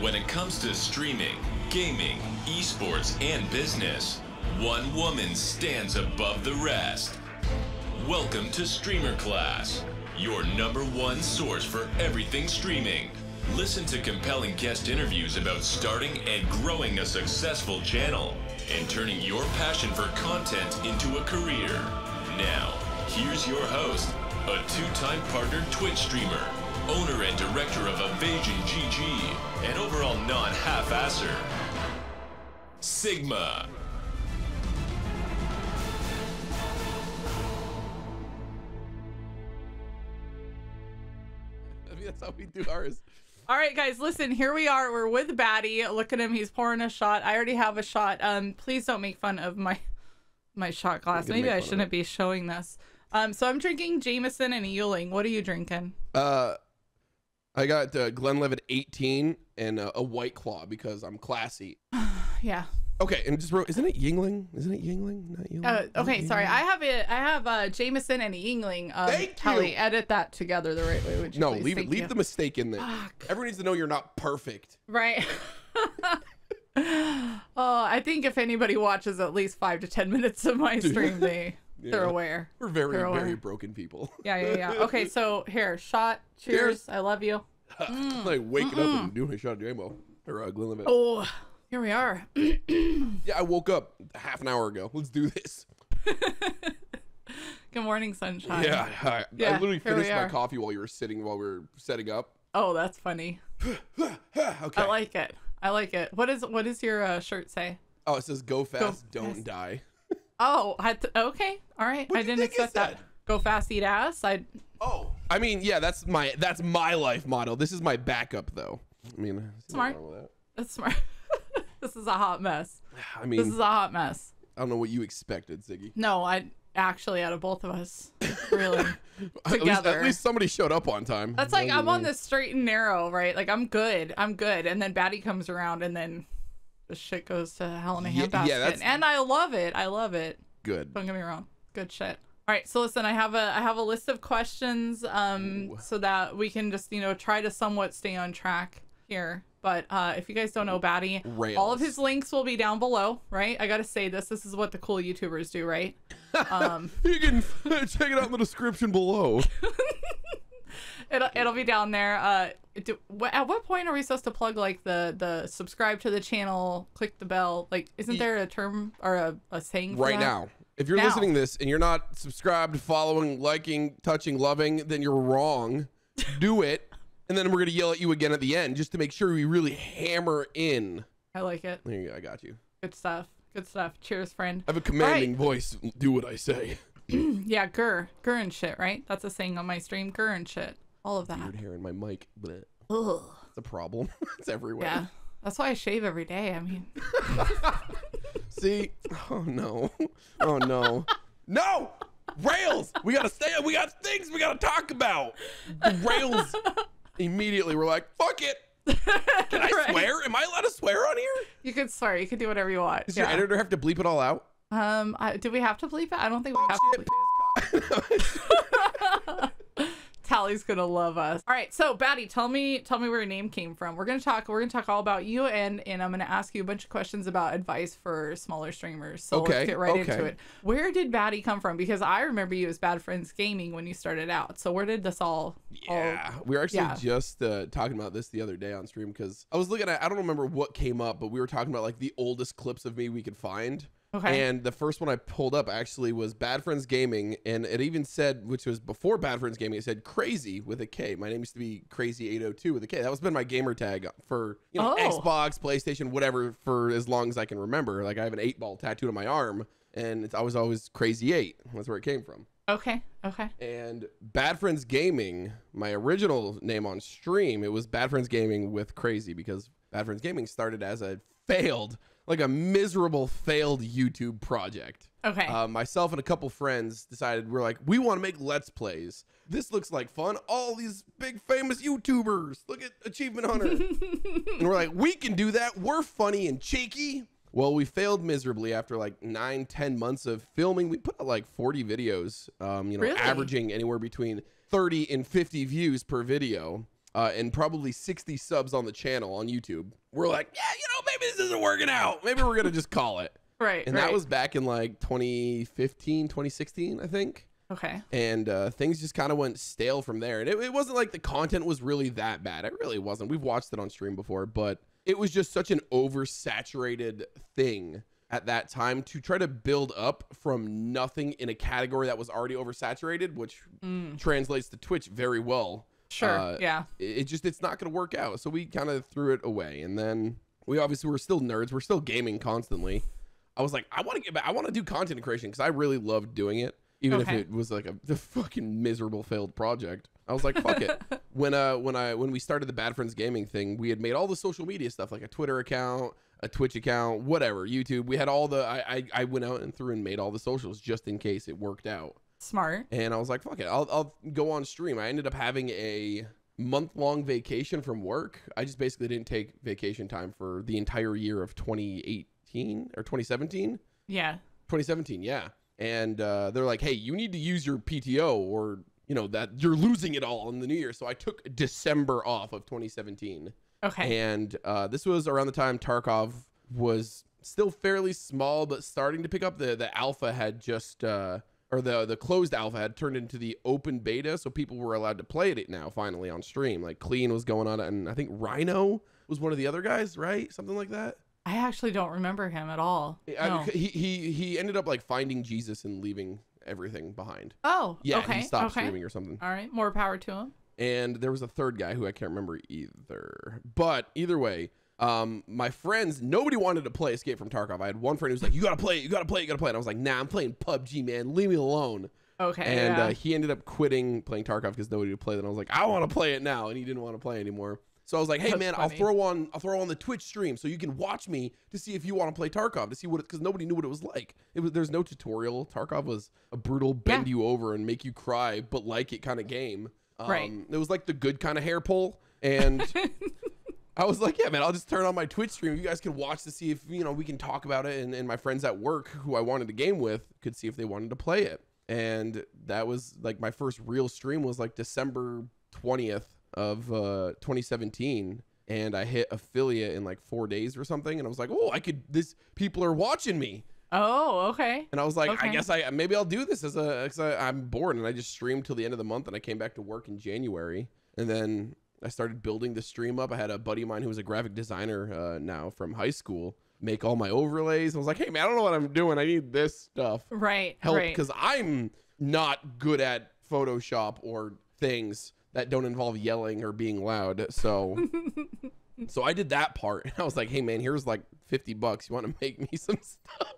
When it comes to streaming, gaming, esports, and business, one woman stands above the rest. Welcome to Streamer Class, your #1 source for everything streaming. Listen to compelling guest interviews about starting and growing a successful channel and turning your passion for content into a career. Now, here's your host, a two-time partnered Twitch streamer, owner and director of Evasion GG, and overall non-half-asser, Sigma. I mean, that's how we do ours. All right, guys, listen, here we are. We're with Baddie. Look at him. He's pouring a shot. I already have a shot. Please don't make fun of my shot glass. Maybe I shouldn't be showing this. So I'm drinking Jameson and Ewing. What are you drinking? I got Glenlivet 18 and a White Claw because I'm classy. Yeah. Okay, and just isn't it Yingling? Isn't it Yingling? Not Yingling? Okay, sorry. I have Jameson and a Yingling. Thank Kelly, you. edit that together the right way. Would you No, please? leave it. Thank Leave you. the mistake in there. Fuck. Everyone needs to know you're not perfect. Right. Oh, I think if anybody watches at least 5 to 10 minutes of my stream, they're aware. We're very, They're aware. very broken people. Yeah. Okay, so here, shot. Cheers. I love you. Like waking up and doing a shot of JMO or Glenlivet. Oh, here we are. Yeah, I woke up half an hour ago. Let's do this. Good morning, sunshine. Yeah, I literally here we finished my are. coffee while we were setting up. Oh, that's funny. Okay. I like it. What does your shirt say? Oh, it says "Go fast, don't die." Oh, okay. All right. What I do you didn't think it accept that. said? Go fast, eat ass. Oh, I mean, yeah, that's my life motto. This is my backup, though. I mean, Smart. That's smart. This is a hot mess. I mean, This is a hot mess. I don't know what you expected, Ziggy. No, I actually, out of both of us, really together. At least somebody showed up on time. That's like I'm on this straight and narrow, right? Like I'm good, and then Baddie comes around, and then the shit goes to hell in a handbasket. And I love it. Good. Don't get me wrong, good shit. All right, so listen, I have a list of questions, so that we can just try to somewhat stay on track here. But if you guys don't know Baddie, all of his links will be down below, right? I gotta say this is what the cool YouTubers do, right? You can check it out in the description below. It'll be down there. At what point are we supposed to plug like the subscribe to the channel, click the bell? Like, isn't there a term or a saying for right that? now? If you're listening to this and you're not subscribed, following, liking, touching, loving, then you're wrong. Do it. And then we're going to yell at you again at the end just to make sure we really hammer in. I like it. There you go. I got you. Good stuff. Good stuff. Cheers, friend. I have a commanding voice. Do what I say. Yeah, grr and shit, right? That's a saying on my stream. Grr and shit. All of that. Weird hair in my mic. Bleh. Ugh. It's a problem. It's everywhere. Yeah. That's why I shave every day. I mean. See? Oh, no. Oh, no. No! Rails! We got to stay up. We got things we got to talk about. The rails immediately were like, fuck it. Can I swear? Am I allowed to swear on here? You could swear. You could do whatever you want. Does your editor have to bleep it all out? Do we have to bleep it? I don't think we have to bleep it. Tally's gonna love us. All right, so Baddie, tell me where your name came from. We're gonna talk all about you, and I'm gonna ask you a bunch of questions about advice for smaller streamers. So let's get right into it. Where did Baddie come from? Because I remember you as Bad Friends Gaming when you started out. So where did this all? We were actually just talking about this the other day on stream because I was looking at, I don't remember what came up, but we were talking about like the oldest clips of me we could find. Okay. And the first one I pulled up actually was Bad Friends Gaming, and it even said, which was before Bad Friends Gaming, it said Crazy with a K. My name used to be Crazy802 with a K. That was been my gamer tag for Xbox, PlayStation, whatever, for as long as I can remember. Like I have an 8-ball tattooed on my arm, and I was always Crazy 8. That's where it came from. Okay. And Bad Friends Gaming, my original name on stream, it was Bad Friends Gaming with Crazy because Bad Friends Gaming started as a like a miserable failed YouTube project. Okay. Myself and a couple friends decided we want to make Let's Plays. This looks like fun. All these big famous YouTubers. Look at Achievement Hunter. And we're like, we can do that. We're funny and cheeky. Well, we failed miserably after like 9-10 months of filming. We put out like 40 videos, really? Averaging anywhere between 30 and 50 views per video. and probably 60 subs on the channel on YouTube. We're like, yeah, maybe this isn't working out. Maybe we're gonna just call it. Right. And that was back in like 2015, 2016, I think. Okay. And things just kind of went stale from there. And it wasn't like the content was really that bad. It really wasn't. We've watched it on stream before, but it was just such an oversaturated thing at that time to try to build up from nothing in a category that was already oversaturated, which translates to Twitch very well. Sure. Yeah. It's not going to work out. So we kind of threw it away. And then we obviously were still nerds. We're still gaming constantly. I was like, I want to get back. I want to do content creation because I really loved doing it, even if it was like a fucking miserable failed project. I was like, fuck it. When we started the Bad Friends Gaming thing, we had made all the social media stuff, like a Twitter account, a Twitch account, whatever, YouTube. We had all the, I went out and threw and made all the socials just in case it worked out. Smart. And I was like, fuck it, I'll go on stream. I ended up having a month-long vacation from work. I just basically didn't take vacation time for the entire year of 2018 or 2017. Yeah. 2017, yeah. And they're like, hey, you need to use your PTO or, that you're losing it all in the new year. So I took December off of 2017. Okay. And this was around the time Tarkov was still fairly small, but starting to pick up. The alpha had just, or the closed alpha had turned into the open beta. So people were allowed to play it now, finally on stream. Like Clean was going on. And I think Rhino was one of the other guys, right? Something like that. I actually don't remember him at all. No. He ended up like finding Jesus and leaving everything behind. Oh, yeah. Okay. He stopped streaming or something. All right. More power to him. And there was a third guy who I can't remember either. But either way, my friends, nobody wanted to play Escape from Tarkov. I had one friend who was like, you got to play it. You got to play it. You got to play it. And I was like, nah, I'm playing PUBG, man. Leave me alone. Okay. And he ended up quitting playing Tarkov because nobody would play it. And I was like, I want to play it now. And he didn't want to play anymore. So I was like, hey, man, I'll throw on the Twitch stream so you can watch me to see if you want to play Tarkov, to see what, because nobody knew what it was like. There's no tutorial. Tarkov was a brutal bend you over and make you cry, but like it kind of game. Right. It was like the good kind of hair pull. And I was like, yeah, man, I'll just turn on my Twitch stream. You guys can watch to see if, we can talk about it. And my friends at work who I wanted to game with could see if they wanted to play it. And that was like my first real stream was like December 20th of 2017. And I hit affiliate in like 4 days or something. And I was like, oh, people are watching me. Oh, okay. And I was like, I guess maybe I'll do this because I'm bored. And I just streamed till the end of the month. And I came back to work in January. And then I started building the stream up. I had a buddy of mine who was a graphic designer now from high school make all my overlays. I was like, hey, man, I don't know what I'm doing. I need this stuff. Right. Help, because I'm not good at Photoshop or things that don't involve yelling or being loud. So I did that part. And I was like, hey, man, here's like $50. You want to make me some stuff?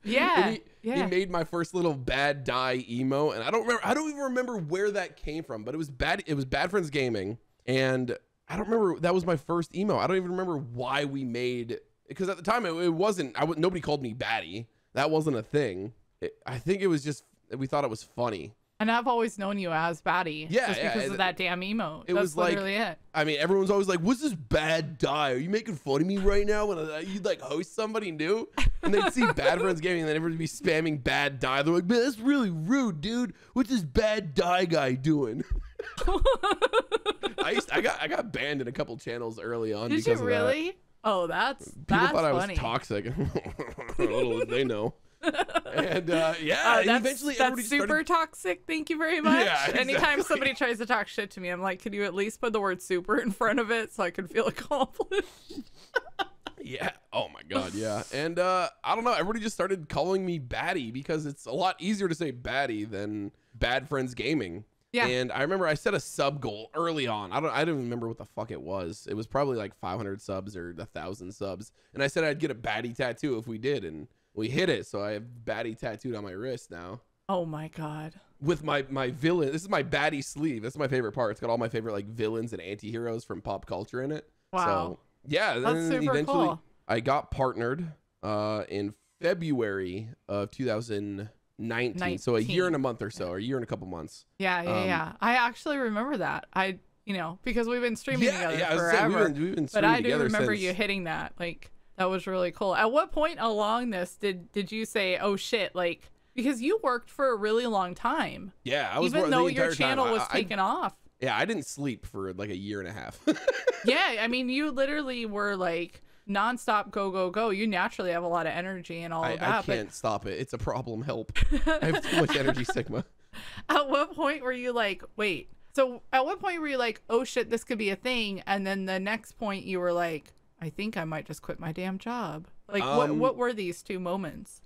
Yeah. He made my first little bad die emo. And I don't even remember where that came from, but it was Bad Friends Gaming. And I don't remember, that was my first emo. I don't even remember why we made, because at the time it wasn't, nobody called me Baddie. That wasn't a thing. I think it was just, we thought it was funny. And I've always known you as Baddie. Yeah, just because of that damn emote. That's literally it. I mean, everyone's always like, what's this bad die? Are you making fun of me right now when you like host somebody new? And they'd see Bad Friends Gaming and then everybody would be spamming bad die. They're like, man, that's really rude, dude. What's this bad die guy doing? I got banned in a couple channels early on. Did you really? That. Oh, that's people thought funny. I was toxic. Little did they know. And eventually that's super toxic. Thank you very much. Yeah, exactly. Anytime somebody tries to talk shit to me, I'm like, can you at least put the word super in front of it so I can feel accomplished? Yeah. Oh my god. Yeah. And I don't know, everybody just started calling me Baddie because it's a lot easier to say Baddie than Bad Friends Gaming. Yeah. And I remember I set a sub goal early on. I don't even remember what the fuck it was. It was probably like 500 subs or 1,000 subs. And I said I'd get a Baddie tattoo if we did, and we hit it. So I have Baddie tattooed on my wrist now. Oh my god. With my villain. This is my Baddie sleeve. That's my favorite part. It's got all my favorite like villains and anti-heroes from pop culture in it. Wow. So yeah, that's then super eventually cool. I got partnered in February of 2019. So a year and a month or so, or a year and a couple months. Yeah. I actually remember that. Because we've been streaming together forever. We've been streaming but I do together remember since. you hitting that. Like, that was really cool. At what point along this did you say, oh shit, like, because you worked for a really long time. Yeah, I was even though your time. channel was taken off. Yeah, I didn't sleep for like a year and a half. Yeah, I mean, you literally were like nonstop go, go, go. You naturally have a lot of energy and all of that. I can't stop it. It's a problem. Help. I have too much energy, Sigma. At what point were you like, wait? So at what point were you like, oh shit, this could be a thing? And then the next point you were like, I think I might just quit my damn job. Like what were these two moments?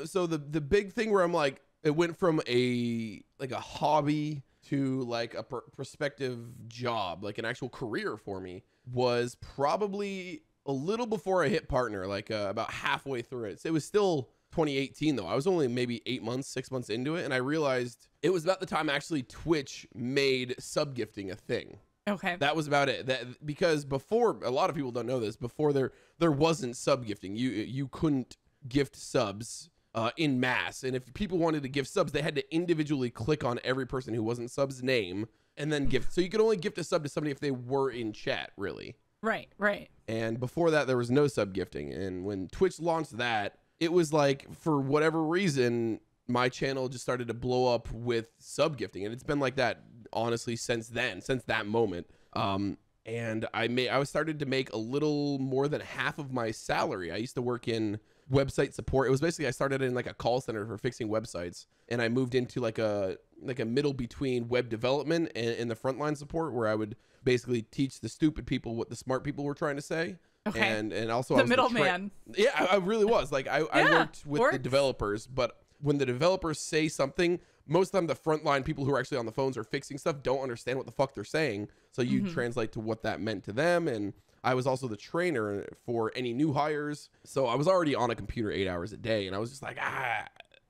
So the big thing where I'm like, it went from a hobby to like a prospective job, like an actual career for me, was probably a little before I hit partner, like about halfway through it. So it was still 2018 though. I was only maybe 6 months into it, and I realized it was about the time actually Twitch made sub gifting a thing. Okay. That was about it. Because before, a lot of people don't know this, before there wasn't sub gifting. You couldn't gift subs in mass, and if people wanted to gift subs, they had to individually click on every person who wasn't sub's name and then gift. So you could only gift a sub to somebody if they were in chat, really. Right. And before that, there was no sub gifting. And when Twitch launched that, it was like, for whatever reason, my channel just started to blow up with sub gifting, and it's been like that honestly since then, since that moment. And I started to make a little more than half of my salary. I used to work in website support. It was basically, I started in like a call center for fixing websites, and I moved into like a middle between web development and the frontline support, where I would basically teach the stupid people what the smart people were trying to say. Okay. And also the middleman. Yeah, I really was. Like I worked with the developers, but when the developers say something, most of the time the frontline people who are actually on the phones or fixing stuff don't understand what the fuck they're saying. So you translate to what that meant to them. And I was also the trainer for any new hires. So I was already on a computer 8 hours a day, and I was just like,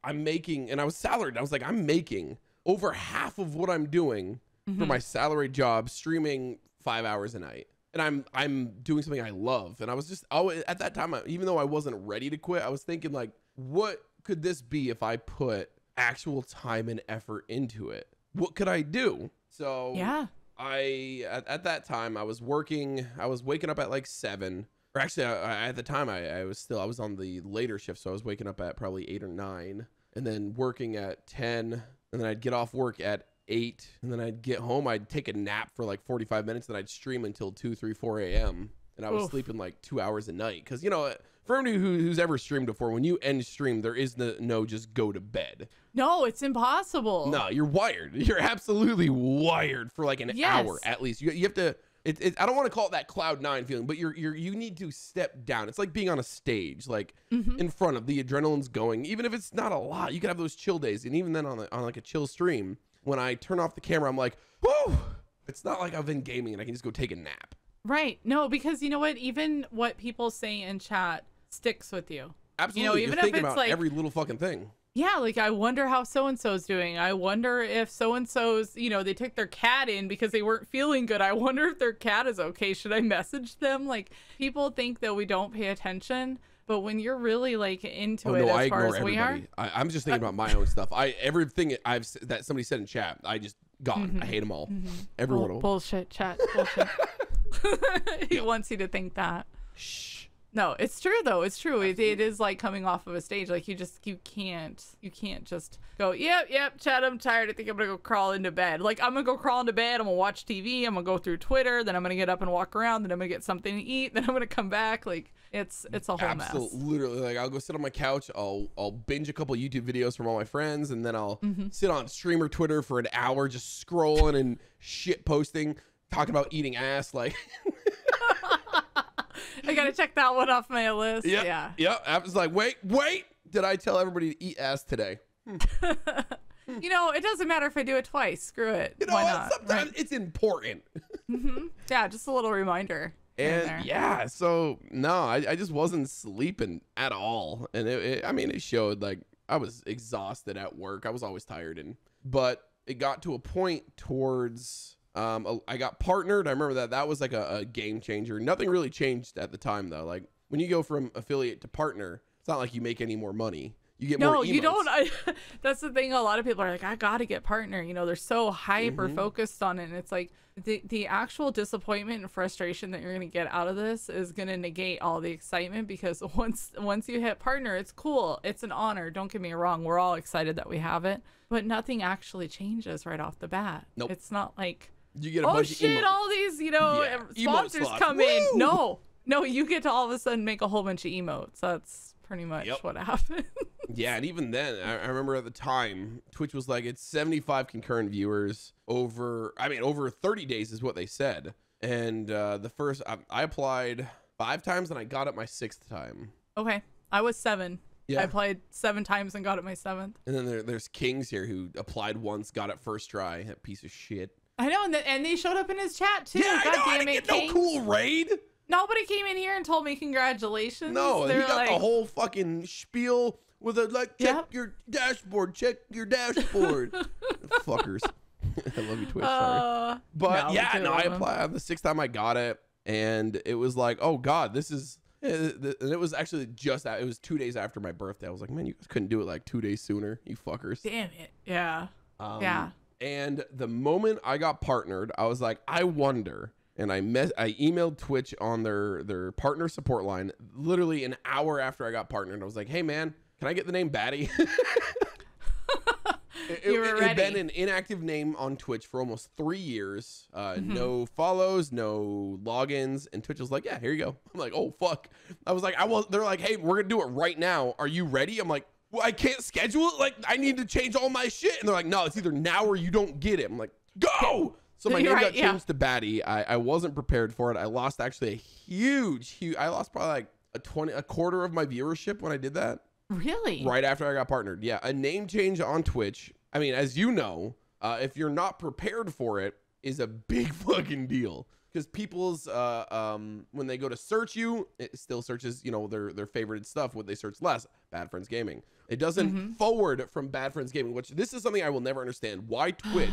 I'm making, and I was salaried. I was like, I'm making over half of what I'm doing for my salaried job, streaming 5 hours a night. And I'm doing something I love. And I was just, at that time, even though I wasn't ready to quit, I was thinking like, what could this be if I put actual time and effort into it? What could I do? So yeah, at that time I was waking up at like 7, or actually at the time I was on the later shift. So I was waking up at probably 8 or 9, and then working at 10, and then I'd get off work at 8, and then I'd get home, I'd take a nap for like 45 minutes, then I'd stream until 2, 3, 4 a.m. and I was sleeping like 2 hours a night. Because, you know, for anybody who's ever streamed before, when you end stream, there is no just go to bed. No, it's impossible. No, you're wired. You're absolutely wired for like an hour at least. You have to. I don't want to call it that Cloud9 feeling, but you need to step down. It's like being on a stage, like in front of the adrenaline's going. Even if it's not a lot, you can have those chill days, and even then on like a chill stream, when I turn off the camera, I'm like, whoa! It's not like I've been gaming and I can just go take a nap. Right. No, because you know what? Even what people say in chat sticks with you. Absolutely. You know, even you're thinking if it's about like every little fucking thing. Yeah, like I wonder how so-and-so's doing. I wonder if so-and-so's, you know, they took their cat in because they weren't feeling good. I wonder if their cat is okay. Should I message them? Like, people think that we don't pay attention, but when you're really like into it, as far as we are, I'm just thinking about my own stuff. Everything that somebody said in chat, I just gone. I hate them all. Every one of them. Bullshit, chat. Bullshit. He wants you to think that. Shh. No, it's true though. It's true. It is like coming off of a stage. Like you can't just go, yep, chat, I'm tired. I think I'm gonna go crawl into bed. Like I'm gonna go crawl into bed. I'm gonna watch TV. I'm gonna go through Twitter. Then I'm gonna get up and walk around. Then I'm gonna get something to eat. Then I'm gonna come back. Like it's a whole mess. Literally, like I'll go sit on my couch. I'll binge a couple YouTube videos from all my friends, and then I'll sit on streamer Twitter for an hour, just scrolling and shit posting, talking about eating ass. Like. I gotta check that one off my list. Yep, yeah. Yep. I was like, wait. Did I tell everybody to eat ass today? You know, it doesn't matter if I do it twice. Screw it. You know, why not? Sometimes it's important. Yeah, just a little reminder. And yeah, so no, I just wasn't sleeping at all, and it showed. Like I was exhausted at work. I was always tired, but it got to a point towards. I got partnered. I remember that was like a game changer. Nothing really changed at the time though. Like when you go from affiliate to partner, it's not like you make any more money. You get more emotes. No, you don't. That's the thing. A lot of people are like, I gotta get partner. You know, they're so hyper focused on it. And it's like the actual disappointment and frustration that you're gonna get out of this is gonna negate all the excitement, because once you hit partner, it's cool. It's an honor. Don't get me wrong. We're all excited that we have it, but nothing actually changes right off the bat. Nope. It's not like You get a oh bunch shit, of all these, you know, sponsors come in. No, you get to all of a sudden make a whole bunch of emotes. That's pretty much what happened. Yeah, and even then, I remember at the time, Twitch was like, it's 75 concurrent viewers over 30 days is what they said. And the first, I applied 5 times and I got it my 6th time. Okay, I was 7. Yeah. I applied 7 times and got it my 7th. And then there's Kings here who applied once, got it first try, that piece of shit. I know, and they showed up in his chat too. Yeah, I didn't get no cool raid. Nobody came in here and told me congratulations. No, he got like, the whole fucking spiel with a check your dashboard, Fuckers. I love you, Twitch. Sorry. But I applied on the 6th time I got it, and it was like, oh god, this is. And it was actually it was 2 days after my birthday. I was like, man, you guys couldn't do it like 2 days sooner, you fuckers. Damn it. Yeah. Yeah. And the moment I got partnered, I was like, I wonder. And I emailed Twitch on their partner support line literally an hour after I got partnered. I was like, hey man, can I get the name Baddie? You were ready. It had been an inactive name on Twitch for almost 3 years. No follows, no logins. And Twitch was like, yeah, here you go. I'm like, oh, fuck. I was like, they're like, hey, we're going to do it right now. Are you ready? I'm like, well, I can't schedule it. Like, I need to change all my shit. And they're like, no, it's either now or you don't get it. I'm like, go. So my name got changed to Baddie. I wasn't prepared for it. I lost actually a huge, I lost probably like a quarter of my viewership when I did that. Really? Right after I got partnered. Yeah. A name change on Twitch. I mean, as you know, if you're not prepared for it, is a big fucking deal. Because people's, when they go to search you, it still searches, you know, their favorited stuff. What they search less, Bad Friends Gaming. It doesn't forward from Bad Friends Gaming, which this is something I will never understand. Why Twitch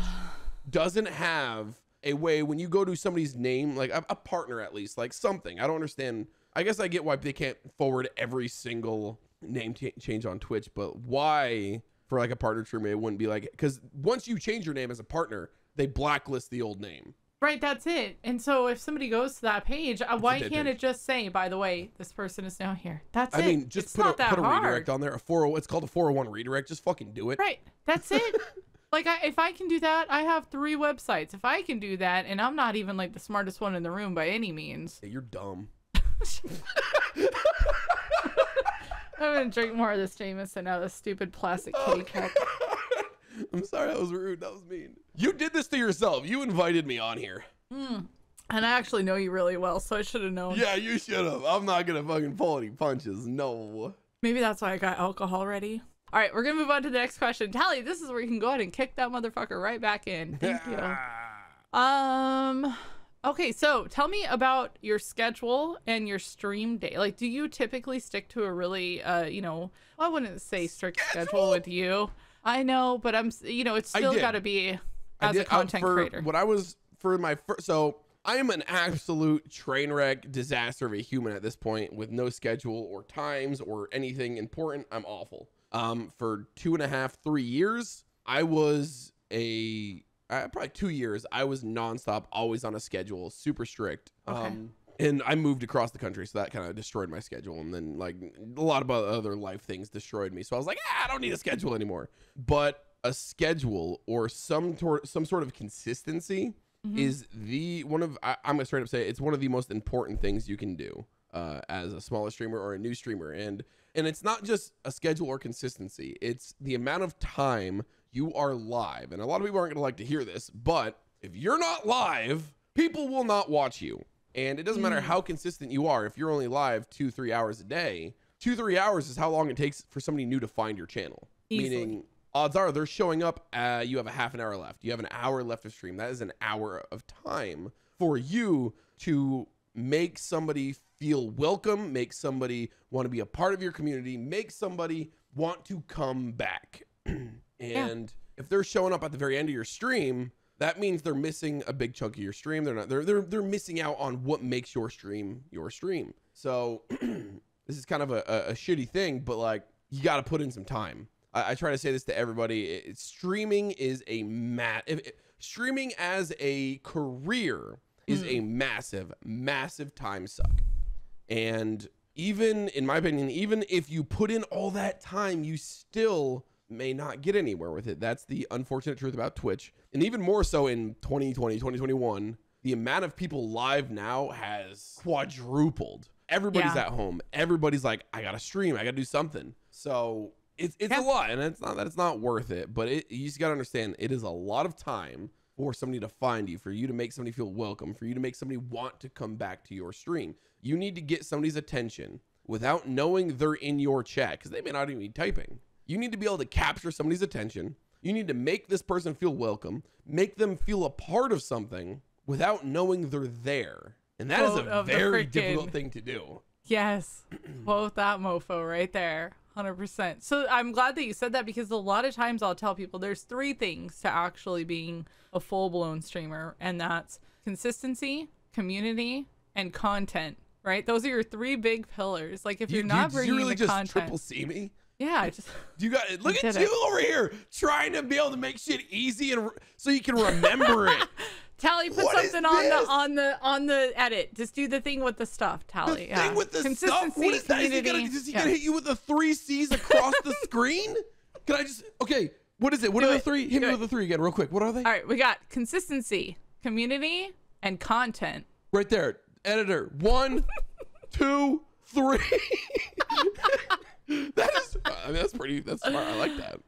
doesn't have a way when you go to somebody's name, like a partner at least, like something. I don't understand. I guess I get why they can't forward every single name change on Twitch, but why for like a partner streamer it wouldn't be like, because once you change your name as a partner, they blacklist the old name. Right, that's it. And so if somebody goes to that page, why can't it just say, by the way, this person is now here? That's it. I mean, just put a redirect on there. It's called a 401 redirect. Just fucking do it. Right, that's it. Like, if I can do that, I have 3 websites. If I can do that, and I'm not even like the smartest one in the room by any means. Yeah, you're dumb. I'm gonna drink more of this Jameson out of this stupid plastic kitty cup. I'm sorry, that was rude. That was mean. You did this to yourself. You invited me on here. And I actually know you really well, so I should have known. Yeah, you should have. I'm not gonna fucking pull any punches. No. Maybe that's why I got alcohol ready. All right, we're gonna move on to the next question. Tally, this is where you can go ahead and kick that motherfucker right back in. Thank you. Okay, so tell me about your schedule and your stream day. Like, do you typically stick to a really, you know, I wouldn't say strict schedule with you. I know, but it's still got to be as a content creator. What I was for my first, so I am an absolute train wreck disaster of a human at this point with no schedule or times or anything important. I'm awful. For 2.5, 3 years, I was probably 2 years, I was nonstop, always on a schedule, super strict. Okay. And I moved across the country, so that kind of destroyed my schedule. And then like a lot of other life things destroyed me. So I was like, I don't need a schedule anymore. But a schedule or some sort of consistency is I'm gonna straight up say it's one of the most important things you can do as a smaller streamer or a new streamer. And it's not just a schedule or consistency. It's the amount of time you are live. And a lot of people aren't gonna like to hear this, but if you're not live, people will not watch you. And it doesn't matter how consistent you are. If you're only live 2-3 hours a day, 2-3 hours is how long it takes for somebody new to find your channel. Easily. Meaning odds are they're showing up, you have a half an hour left. You have an hour left of stream. That is an hour of time for you to make somebody feel welcome, make somebody want to be a part of your community, make somebody want to come back. And if they're showing up at the very end of your stream, that means they're missing a big chunk of your stream. They're missing out on what makes your stream your stream. So this is kind of a shitty thing, but like you got to put in some time. I try to say this to everybody. Streaming is streaming as a career is a massive, massive time suck. And even in my opinion, even if you put in all that time, you still may not get anywhere with it. That's the unfortunate truth about Twitch. And even more so in 2020, 2021, the amount of people live now has quadrupled. Everybody's at home. Everybody's like, I gotta stream, I gotta do something. So it's a lot, and it's not that it's not worth it, but you just gotta understand it is a lot of time for somebody to find you, for you to make somebody feel welcome, for you to make somebody want to come back to your stream. You need to get somebody's attention without knowing they're in your chat, because they may not even be typing. You need to be able to capture somebody's attention. You need to make this person feel welcome, make them feel a part of something without knowing they're there. And that is a very difficult thing to do. Yes. Quote that mofo right there. 100%. So I'm glad that you said that, because a lot of times I'll tell people there's 3 things to actually being a full-blown streamer, and that's consistency, community, and content, right? Those are your 3 big pillars. Like if you're not bringing really the just content. triple C me? Yeah, I just you got it. Look at you over here trying to be able to make shit easy and so you can remember it. Tally, put something on the edit. Just do the thing with the stuff, Tally. The thing with the stuff? What is that? Is he gonna hit you with the 3 C's across the screen? Can I just what is it? What are the 3? Hit me with the 3 again, real quick. What are they? All right, we got consistency, community, and content. Right there. Editor. 1, 2, 3. That's smart. I like that.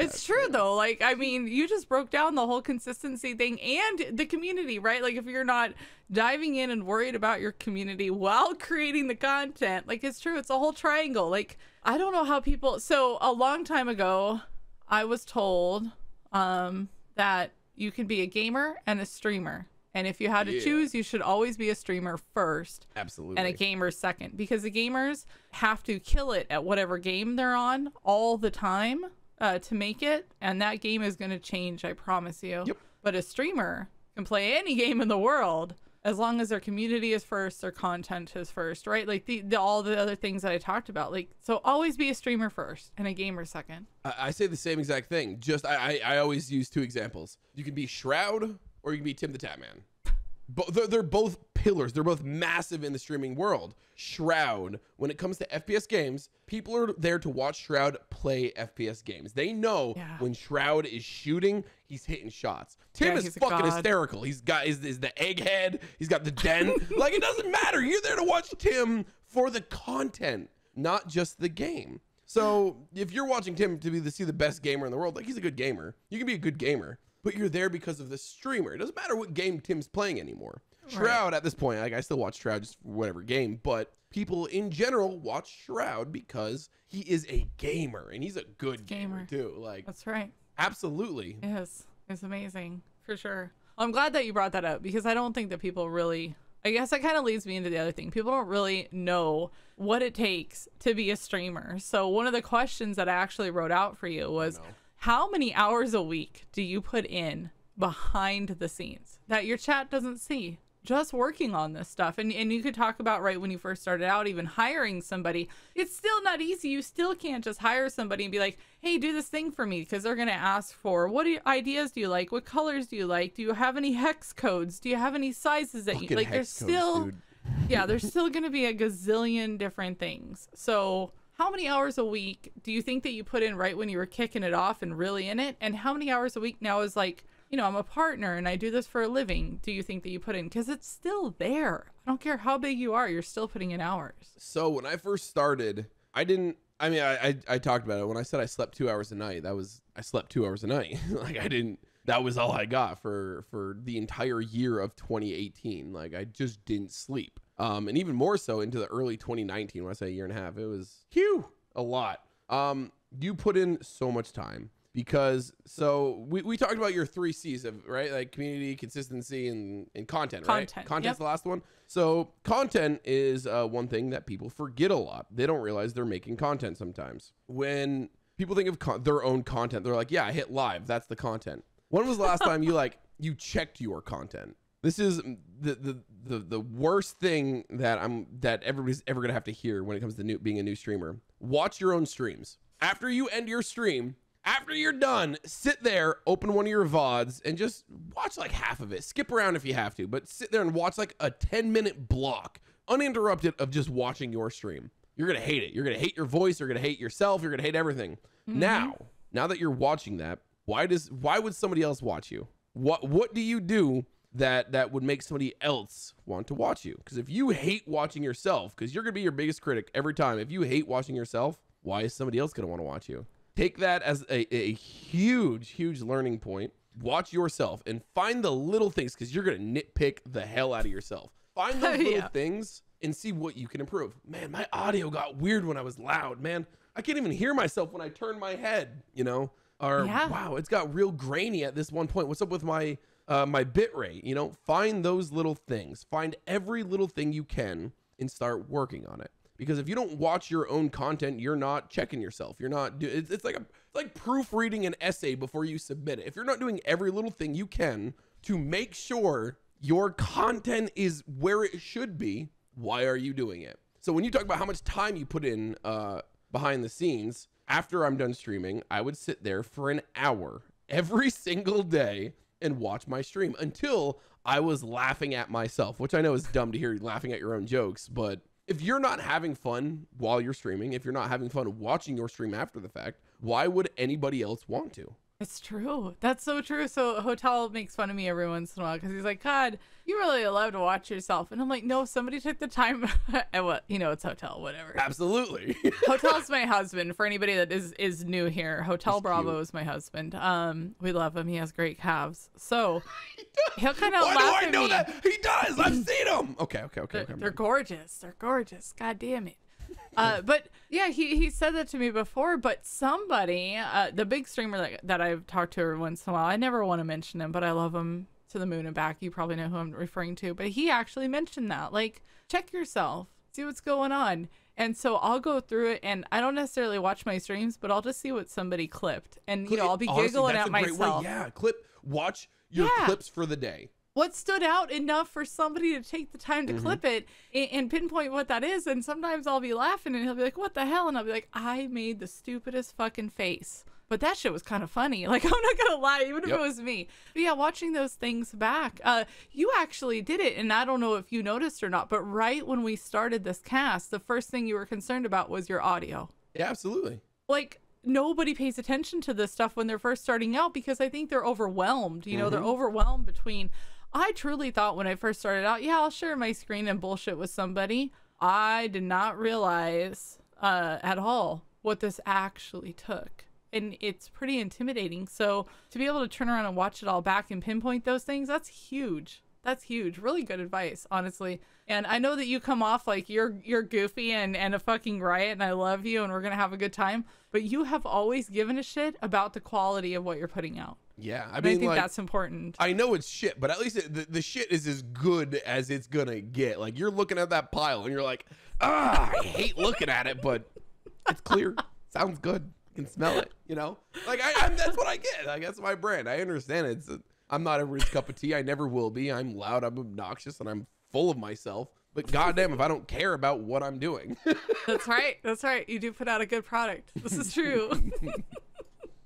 It's true though. Like, I mean, you just broke down the whole consistency thing and the community, right? Like if you're not diving in and worried about your community while creating the content, like it's true. It's a whole triangle. Like, I don't know how people, so a long time ago, I was told that you can be a gamer and a streamer. And if you had to choose, you should always be a streamer first. Absolutely. And a gamer second, because the gamers have to kill it at whatever game they're on all the time to make it. And that game is going to change, I promise you. Yep. But a streamer can play any game in the world as long as their community is first, their content is first, right? Like all the other things that I talked about. Like, so always be a streamer first and a gamer second. I say the same exact thing. Just I always use 2 examples. You can be Shroud or you can be Tim the Tatman. They're both pillars. They're both massive in the streaming world. Shroud, when it comes to FPS games, people are there to watch Shroud play FPS games. They know when Shroud is shooting, he's hitting shots. Tim is fucking hysterical. He's got is the egghead. He's got the den. Like, it doesn't matter. You're there to watch Tim for the content, not just the game. So if you're watching Tim to see the best gamer in the world, like, he's a good gamer. You can be a good gamer, but you're there because of the streamer. It doesn't matter what game Tim's playing anymore. Shroud at this point, like, I still watch Shroud just for whatever game, but people in general watch Shroud because he is a gamer, and he's a good gamer too. Like, that's right. Absolutely. Yes, it's amazing for sure. I'm glad that you brought that up, because I don't think that people really, I guess that kind of leads me into the other thing. People don't really know what it takes to be a streamer. So one of the questions that I actually wrote out for you was, how many hours a week do you put in behind the scenes that your chat doesn't see, just working on this stuff? And you could talk about, right, when you first started out, even hiring somebody, it's still not easy. You still can't just hire somebody and be like, hey, do this thing for me, because they're going to ask for, what ideas do you like? What colors do you like? Do you have any hex codes? Do you have any sizes that you like? There's still, there's still going to be a gazillion different things. So how many hours a week do you think that you put in right when you were kicking it off and really in it? And how many hours a week now is like, you know, I'm a partner and I do this for a living, do you think that you put in? Because it's still there. I don't care how big you are, you're still putting in hours. So when I first started, I talked about it. When I said I slept 2 hours a night, I slept 2 hours a night. Like, that was all I got for the entire year of 2018. Like, I just didn't sleep. And even more so into the early 2019, when I say a year and a half, it was a lot. You put in so much time. Because we talked about your 3 C's of, right? Like community, consistency, and content, right? Content's the last one. So content is one thing that people forget a lot. They don't realize they're making content sometimes. When people think of their own content, they're like, yeah, I hit live. That's the content. When was the last time you checked your content? This is the worst thing that everybody's ever gonna have to hear when it comes to being a new streamer. Watch your own streams. After you end your stream, after you're done, sit there, open one of your VODs, and just watch like half of it. Skip around if you have to, but sit there and watch like a 10-minute block, uninterrupted, of just watching your stream. You're going to hate it. You're going to hate your voice. You're going to hate yourself. You're going to hate everything. Mm-hmm. now that you're watching that, why would somebody else watch you? What do you do that would make somebody else want to watch you? Because if you hate watching yourself, because you're gonna be your biggest critic every time, if you hate watching yourself, why is somebody else gonna want to watch you? Take that as a huge learning point. Watch yourself and find the little things, because you're gonna nitpick the hell out of yourself. Find those little things and see what you can improve. Man, my audio got weird when I was loud, man. I can't even hear myself when I turn my head, you know? Or wow, it's got real grainy at this one point. What's up with my my bit rate? You know, find those little things. Find every little thing you can and start working on it. Because if you don't watch your own content, you're not checking yourself. You're not it's like proofreading an essay before you submit it. If you're not doing every little thing you can to make sure your content is where it should be, why are you doing it? So when you talk about how much time you put in behind the scenes, after I'm done streaming, I would sit there for an hour every single day and watch my stream until I was laughing at myself, which I know is dumb to hear you laughing at your own jokes. But if you're not having fun while you're streaming, if you're not having fun watching your stream after the fact, why would anybody else want to? It's true. That's so true. So Hotel makes fun of me every once in a while because he's like, God, you really love to watch yourself. And I'm like, no, somebody took the time. And what, you know, it's Hotel, whatever. Absolutely. Hotel's my husband. For anybody that is new here, Hotel Bravo is my husband. We love him. He has great calves. So he'll kind of laugh at me. Why do I know that? He does. I've seen him. Okay. They're gorgeous. They're gorgeous. God damn it. But yeah, he said that to me before, but somebody, the big streamer that I've talked to every once in a while, I never want to mention him, but I love him to the moon and back. You probably know who I'm referring to, but he actually mentioned that, like, check yourself, see what's going on. And so I'll go through it, and I don't necessarily watch my streams, but I'll just see what somebody clipped, and you know, I'll be giggling at myself. Yeah, watch your clips for the day. What stood out enough for somebody to take the time to clip it and pinpoint what that is. And sometimes I'll be laughing and he'll be like, what the hell? And I'll be like, I made the stupidest fucking face. But that shit was kind of funny. Like, I'm not going to lie, even if it was me. But yeah, watching those things back, you actually did it. And I don't know if you noticed or not, but right when we started this cast, the first thing you were concerned about was your audio. Yeah, absolutely. Like, nobody pays attention to this stuff when they're first starting out because I think they're overwhelmed. You know, they're overwhelmed between... I truly thought when I first started out, yeah, I'll share my screen and bullshit with somebody. I did not realize at all what this actually took. And it's pretty intimidating. So to be able to turn around and watch it all back and pinpoint those things, that's huge. That's huge. Really good advice, honestly. And I know that you come off like you're goofy and a fucking riot, and I love you and we're going to have a good time. But you have always given a shit about the quality of what you're putting out. Yeah, I think like, that's important. I know it's shit, but at least the shit is as good as it's gonna get. Like, you're looking at that pile and you're like, I hate looking at it, but it's clear. Sounds good. You can smell it, you know? Like, that's what I get. Like, that's my brand. I understand it. I'm not everybody's cup of tea. I never will be. I'm loud, I'm obnoxious, and I'm full of myself. But goddamn, if I don't care about what I'm doing. That's right. That's right. You do put out a good product. This is true.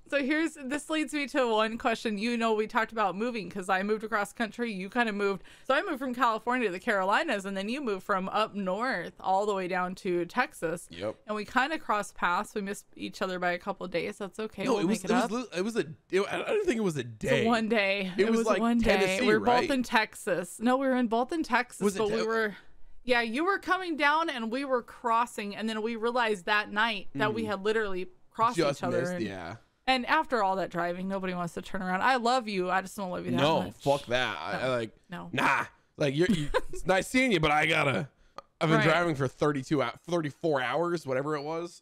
So this leads me to one question. You know, we talked about moving because I moved across country. You kind of moved. So I moved from California to the Carolinas, and then you moved from up north all the way down to Texas. Yep. And we kind of crossed paths. We missed each other by a couple of days. That's okay. No, I don't think it was a day. So one day. It was like one day. Tennessee, we were both in Texas. No, we were in both in Texas, but we were. Yeah, you were coming down and we were crossing, and then we realized that night that we had literally crossed each other. Yeah. And after all that driving, nobody wants to turn around. I love you. I just don't love you that much. No, fuck that. No. Nah. Like, it's nice seeing you, but I've been driving for 34 hours, whatever it was.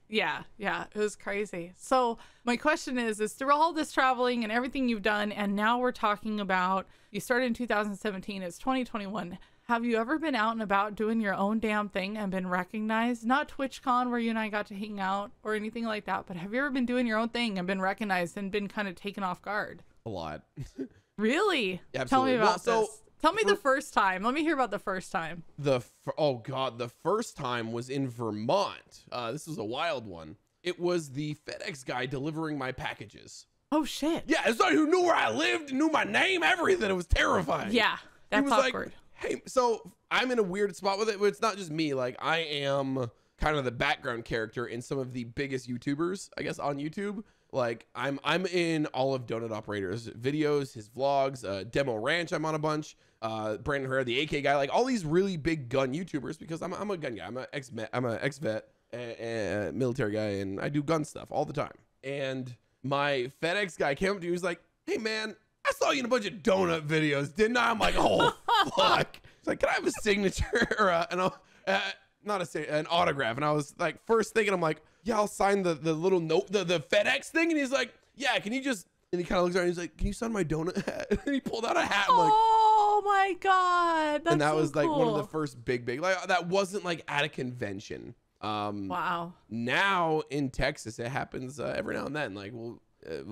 Yeah. It was crazy. So my question is through all this traveling and everything you've done, and now we're talking about, you started in 2017, it's 2021. Have you ever been out and about doing your own damn thing and been recognized? Not TwitchCon where you and I got to hang out or anything like that, but have you ever been doing your own thing and been recognized and been kind of taken off guard? A lot. Really? Yeah, absolutely. Tell me about this. Tell me the first time. Let me hear about the first time. The first time was in Vermont. This was a wild one. It was the FedEx guy delivering my packages. Oh, shit. Yeah, it's somebody who knew where I lived, knew my name, everything. It was terrifying. Yeah, that's awkward. Like, hey, so I'm in a weird spot with it, but it's not just me. Like, I am kind of the background character in some of the biggest YouTubers, I guess, on YouTube. Like I'm in all of Donut Operator's videos, his vlogs, Demo Ranch. I'm on a bunch. Brandon Herrera, the AK guy, like all these really big gun YouTubers because I'm a gun guy. I'm a ex-vet, military guy, and I do gun stuff all the time. And my FedEx guy came up to me. He was like, "Hey man, I saw you in a bunch of donut videos, didn't I?" I'm like, "Oh fuck." He's like, "Can I have a signature or an autograph?" And I was like, first thinking, I'm like, "Yeah, I'll sign the little note, the FedEx thing." And he's like, "Yeah, can you just?" And he kind of looks around. And he's like, "Can you sign my donut hat?" And he pulled out a hat. I'm like, oh my god, that's and that so was like one of cool. the first big like that wasn't like at a convention. Wow. Now in Texas, it happens every now and then. Like we'll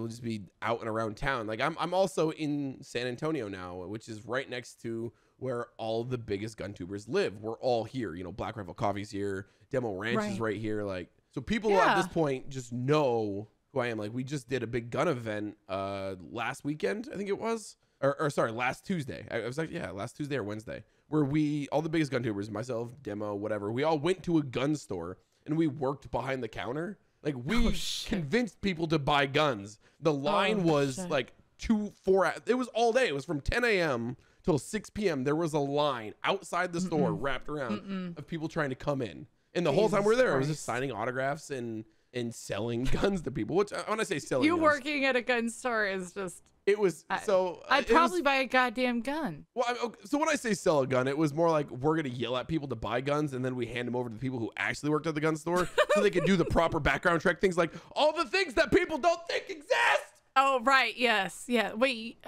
just be out and around town. Like I'm also in San Antonio now, which is right next to where all the biggest gun tubers live. We're all here. You know, Black Rifle Coffee's here. Demo Ranch is right here. Like, so people at this point just know who I am. Like, we just did a big gun event last weekend, I think it was. Or sorry, last Tuesday. I was like, yeah, last Tuesday or Wednesday, where all the biggest gun tubers, myself, Demo, whatever, we all went to a gun store and we worked behind the counter. Like, we convinced people to buy guns. The line was like 4 hours. It was all day. It was from 10 a.m. till 6 p.m. There was a line outside the store wrapped around of people trying to come in. And the whole time we were there, I was just signing autographs and selling guns to people. Which, when I say selling guns, working at a gun store is just... It was I'd probably buy a goddamn gun. Well, so when I say sell a gun, it was more like we're gonna yell at people to buy guns, and then we hand them over to the people who actually worked at the gun store, so they could do the proper background check. Things like all the things that people don't think exist. Oh right, yes, yeah. Wait,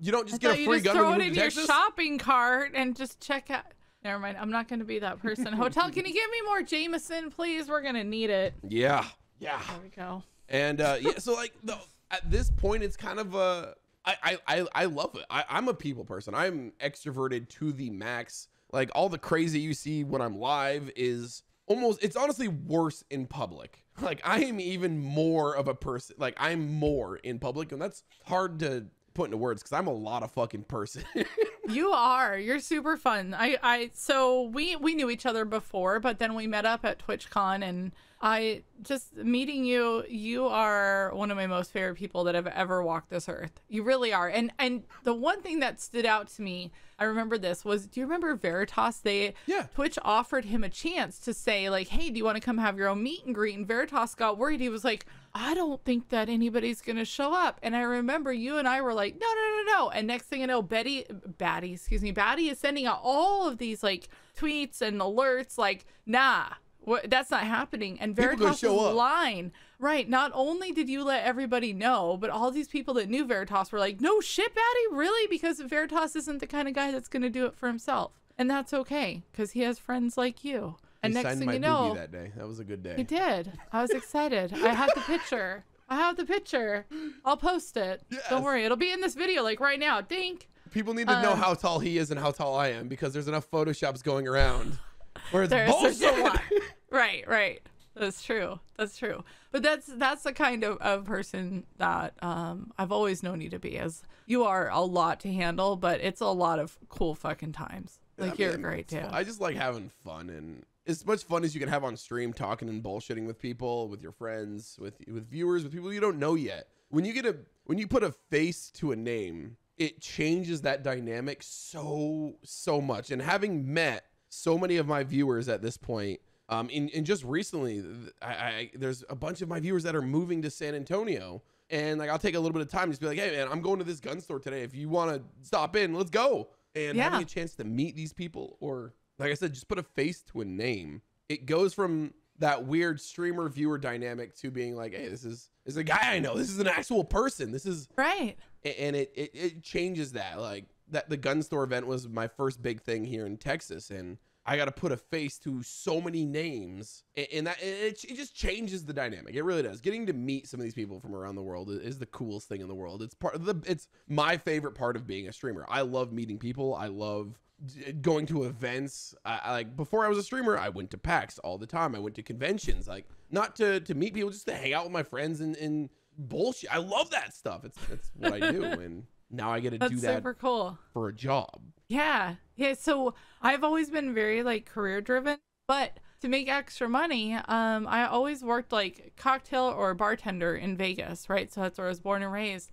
you don't just get a free gun throw when it you move in to your Texas? shopping cart and just check out. Never mind. I'm not gonna be that person. Hotel, can you give me more Jameson, please? We're gonna need it. Yeah. There we go. And so like at this point, it's kind of I love it. I'm a people person. I'm extroverted to the max. Like all the crazy you see when I'm live is it's honestly worse in public. Like I am even more of a person. Like I'm more in public, and that's hard to put into words because I'm a lot of fucking person. You are. You're super fun. So we knew each other before, but then we met up at TwitchCon, and I just meeting you are one of my most favorite people that have ever walked this earth. You really are. And the one thing that stood out to me, I remember this, was, do you remember Veritas? Twitch offered him a chance to say like, "Hey, do you want to come have your own meet and greet?" And Veritas got worried. He was like, "I don't think that anybody's going to show up." And I remember you and I were like, no. And next thing you know, Baddie is sending out all of these like tweets and alerts like, "Nah, that's not happening." And Veritas' line, right? Not only did you let everybody know, but all these people that knew Veritas were like, "No shit, Baddie, really?" Because Veritas isn't the kind of guy that's going to do it for himself, and that's okay because he has friends like you. And next thing you know, that day, that was a good day. He did. I was excited. I have the picture. I'll post it. Yes. Don't worry, it'll be in this video like right now. Dink. People need to know how tall he is and how tall I am because there's enough photoshops going around where it's bullshit. There's a lot. Right. That's true. But that's the kind of person that I've always known you to be. As you are a lot to handle, but it's a lot of cool fucking times. Like you're great too. I just like having fun, and as much fun as you can have on stream, talking and bullshitting with people, with your friends, with viewers, with people you don't know yet. When you put a face to a name, it changes that dynamic so much. And having met so many of my viewers at this point, in just recently, there's a bunch of my viewers that are moving to San Antonio, and like I'll take a little bit of time just be like, "Hey man, I'm going to this gun store today. If you want to stop in, let's go." And having a chance to meet these people, or like I said, just put a face to a name, it goes from that weird streamer viewer dynamic to being like, "Hey, this is a guy I know. This is an actual person. This is right." And it changes that. Like that the gun store event was my first big thing here in Texas, and I got to put a face to so many names, and that it just changes the dynamic. It really does. Getting to meet some of these people from around the world is the coolest thing in the world. It's my favorite part of being a streamer. I love meeting people. I love going to events. I like, before I was a streamer, I went to PAX all the time. I went to conventions, like not to meet people, just to hang out with my friends and bullshit. I love that stuff. That's what I do, and now I get to do that super cool for a job. Yeah. So I've always been very like career driven, but to make extra money, I always worked like cocktail or bartender in Vegas, right? So that's where I was born and raised.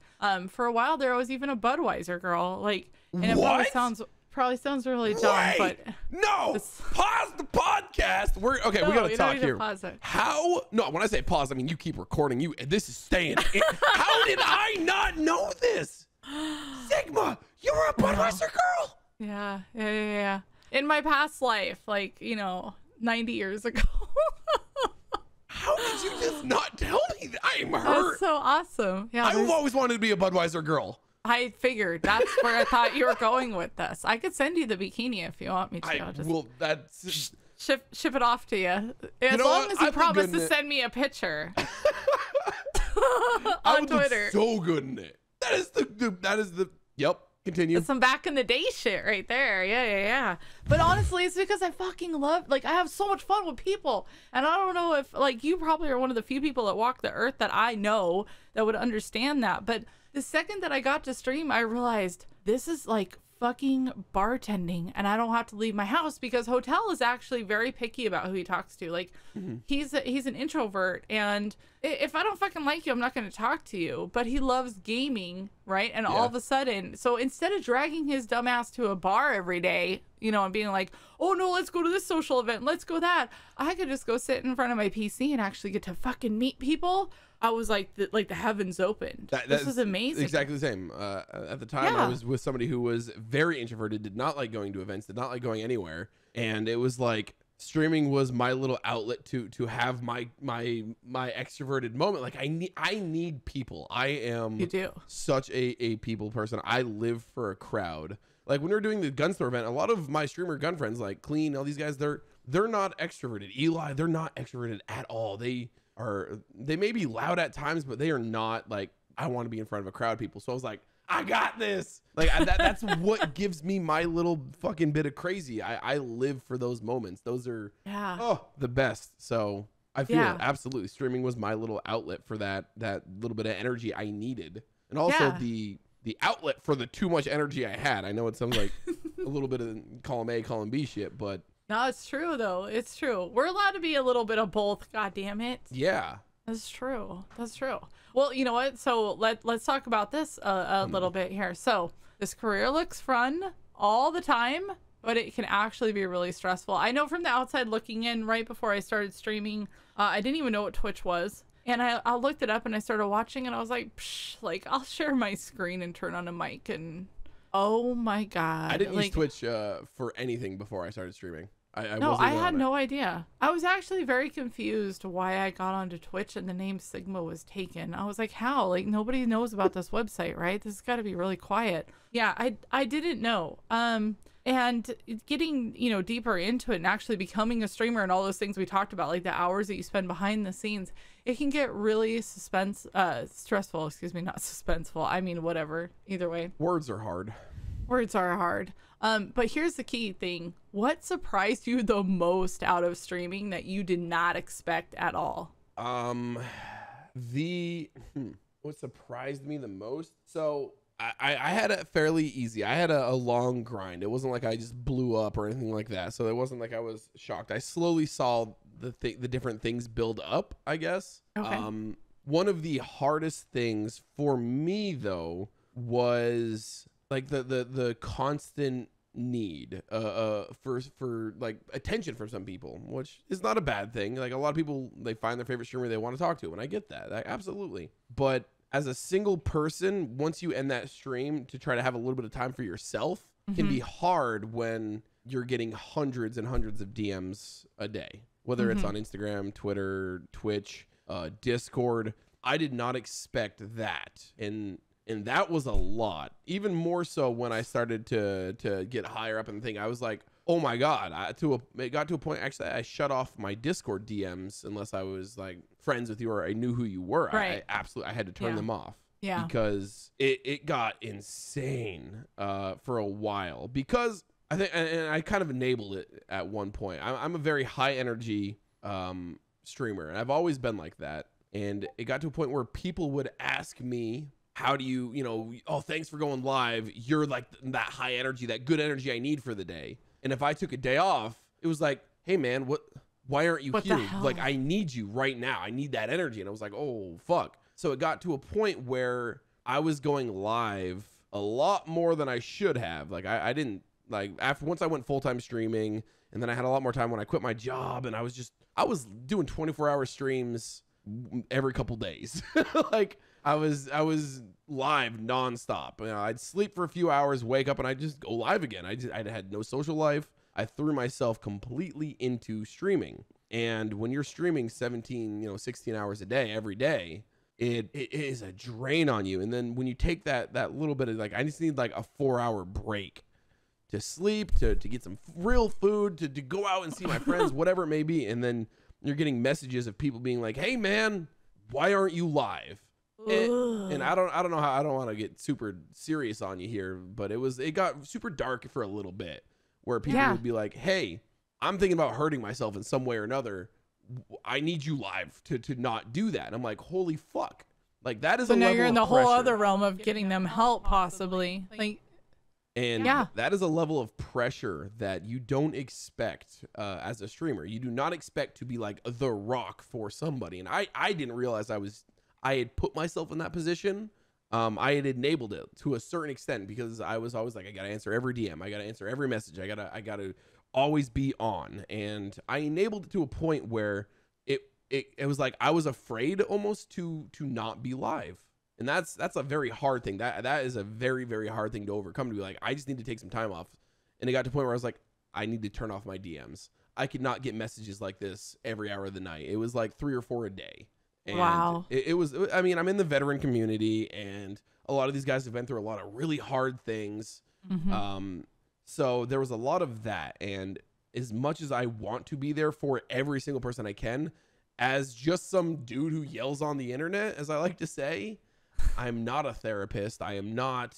For a while there, I was even a Budweiser girl. Like, and it probably sounds really dumb, but no, pause the podcast. We gotta talk here. How? No, when I say pause, I mean you keep recording. This is staying. How did I not know this? Sigma, you were a Budweiser girl. Yeah. In my past life, like 90 years ago. How did you just not tell me that? I'm hurt. That's so awesome. Yeah, I've always wanted to be a Budweiser girl. I figured that's where I thought you were going with this. I could send you the bikini if you want me to. That's ship it off to you. As long as you promise to send me a picture on Twitter. So good in it. That is the. Yep. Continue. That's some back in the day shit right there. Yeah. But honestly, it's because I fucking love, I have so much fun with people. And I don't know if, you probably are one of the few people that walk the earth that I know that would understand that. But the second that I got to stream, I realized this is fucking bartending, and I don't have to leave my house, because Hotel is actually very picky about who he talks to. He's an introvert, and if I don't fucking like you, I'm not going to talk to you. But he loves gaming, right? And all of a sudden, so instead of dragging his dumb ass to a bar every day, and being like, oh no, let's go to this social event, let's go that, I could just go sit in front of my PC and actually get to fucking meet people. I was like the heavens opened. This was amazing. Exactly the same. At the time, I was with somebody who was very introverted, did not like going to events, did not like going anywhere, and it was like streaming was my little outlet to have my extroverted moment. I need people. I am such a people person. I live for a crowd. Like when we were doing the gun store event, a lot of my streamer gun friends, like Clean, all these guys, they're not extroverted. Eli, they're not extroverted at all. They may be loud at times, but they are not I want to be in front of a crowd people. So I was like, I got this. That's what gives me my little fucking bit of crazy. I live for those moments. Those are the best. So I feel it. Absolutely. Streaming was my little outlet for that little bit of energy I needed. And also the outlet for the too much energy I had. I know it sounds like a little bit of column A, column B shit, but no, it's true though. It's true. We're allowed to be a little bit of both. God damn it. Yeah. That's true. Well, you know what? So let's talk about this a little bit here. So this career looks fun all the time, but it can actually be really stressful. I know from the outside looking in, right before I started streaming, I didn't even know what Twitch was. And I looked it up and I started watching and I was like, psh, I'll share my screen and turn on a mic and oh my God. I didn't use Twitch for anything before I started streaming. I had no idea. I was actually very confused why I got onto Twitch and the name Sigma was taken. I was like, how? Nobody knows about this website, right? This has got to be really quiet. Yeah, I didn't know. And getting, deeper into it and actually becoming a streamer and all those things we talked about, like the hours that you spend behind the scenes, it can get really stressful, excuse me, not suspenseful. I mean, whatever, either way. Words are hard. But here's the key thing. What surprised you the most out of streaming that you did not expect at all? What surprised me the most? So I had it fairly easy. I had a long grind. It wasn't like I just blew up or anything like that. So it wasn't like I was shocked. I slowly saw the different things build up, I guess. Okay. One of the hardest things for me though was the constant need for attention from some people, which is not a bad thing. A lot of people, they find their favorite streamer they want to talk to, and I get that. Absolutely. But as a single person, once you end that stream, to try to have a little bit of time for yourself can be hard when you're getting hundreds and hundreds of DMs a day, whether it's on Instagram, Twitter, Twitch, Discord. I did not expect that. And that was a lot, even more so when I started to get higher up in the thing. I was like, oh my God, it got to a point, actually, I shut off my Discord DMs unless I was friends with you or I knew who you were. Right. I had to turn them off. Yeah. Because it got insane for a while, because I think, and I kind of enabled it at one point. I'm a very high energy streamer, and I've always been like that. And it got to a point where people would ask me, how do you, oh, thanks for going live. You're that high energy, that good energy I need for the day. And if I took a day off, it was like, hey man, why aren't you What here? the hell? Like, I need you right now. I need that energy. And I was like, oh, fuck. So it got to a point where I was going live a lot more than I should have. Like, I didn't, like, once I went full-time streaming, and then I had a lot more time when I quit my job, and I was doing 24-hour streams every couple days. Like, I was live nonstop. You know, I'd sleep for a few hours, wake up, and I'd just go live again. I had no social life. I threw myself completely into streaming. And when you're streaming 16 hours a day, every day, it is a drain on you. And then when you take that little bit of, like, I just need like a 4-hour break to sleep, to get some real food, to go out and see my friends, whatever it may be. And then you're getting messages of people being like, hey man, why aren't you live? And I don't know how, I don't want to get super serious on you here, but it got super dark for a little bit, where people would be like, hey, I'm thinking about hurting myself in some way or another. I need you live to not do that. And I'm like, holy fuck. Like, that is so a now level you're in of the whole pressure. other realm of getting them help, possibly. Like, And that is a level of pressure that you don't expect as a streamer. You do not expect to be like the Rock for somebody. And I didn't realize I had put myself in that position. I had enabled it to a certain extent, because I was always like, I gotta answer every DM, I gotta answer every message, I gotta always be on. And I enabled it to a point where it was like I was afraid almost to not be live. And that's a very hard thing. That is a very, very hard thing to overcome, to be like, I just need to take some time off. And it got to a point where I was like, I need to turn off my DMs. I could not get messages like this every hour of the night. It was like 3 or 4 a day. And wow. It was, I mean, I'm in the veteran community, and a lot of these guys have been through a lot of really hard things. Mm-hmm. So there was a lot of that. And as much as I want to be there for every single person I can, as just some dude who yells on the internet, as I like to say, I'm not a therapist. I am not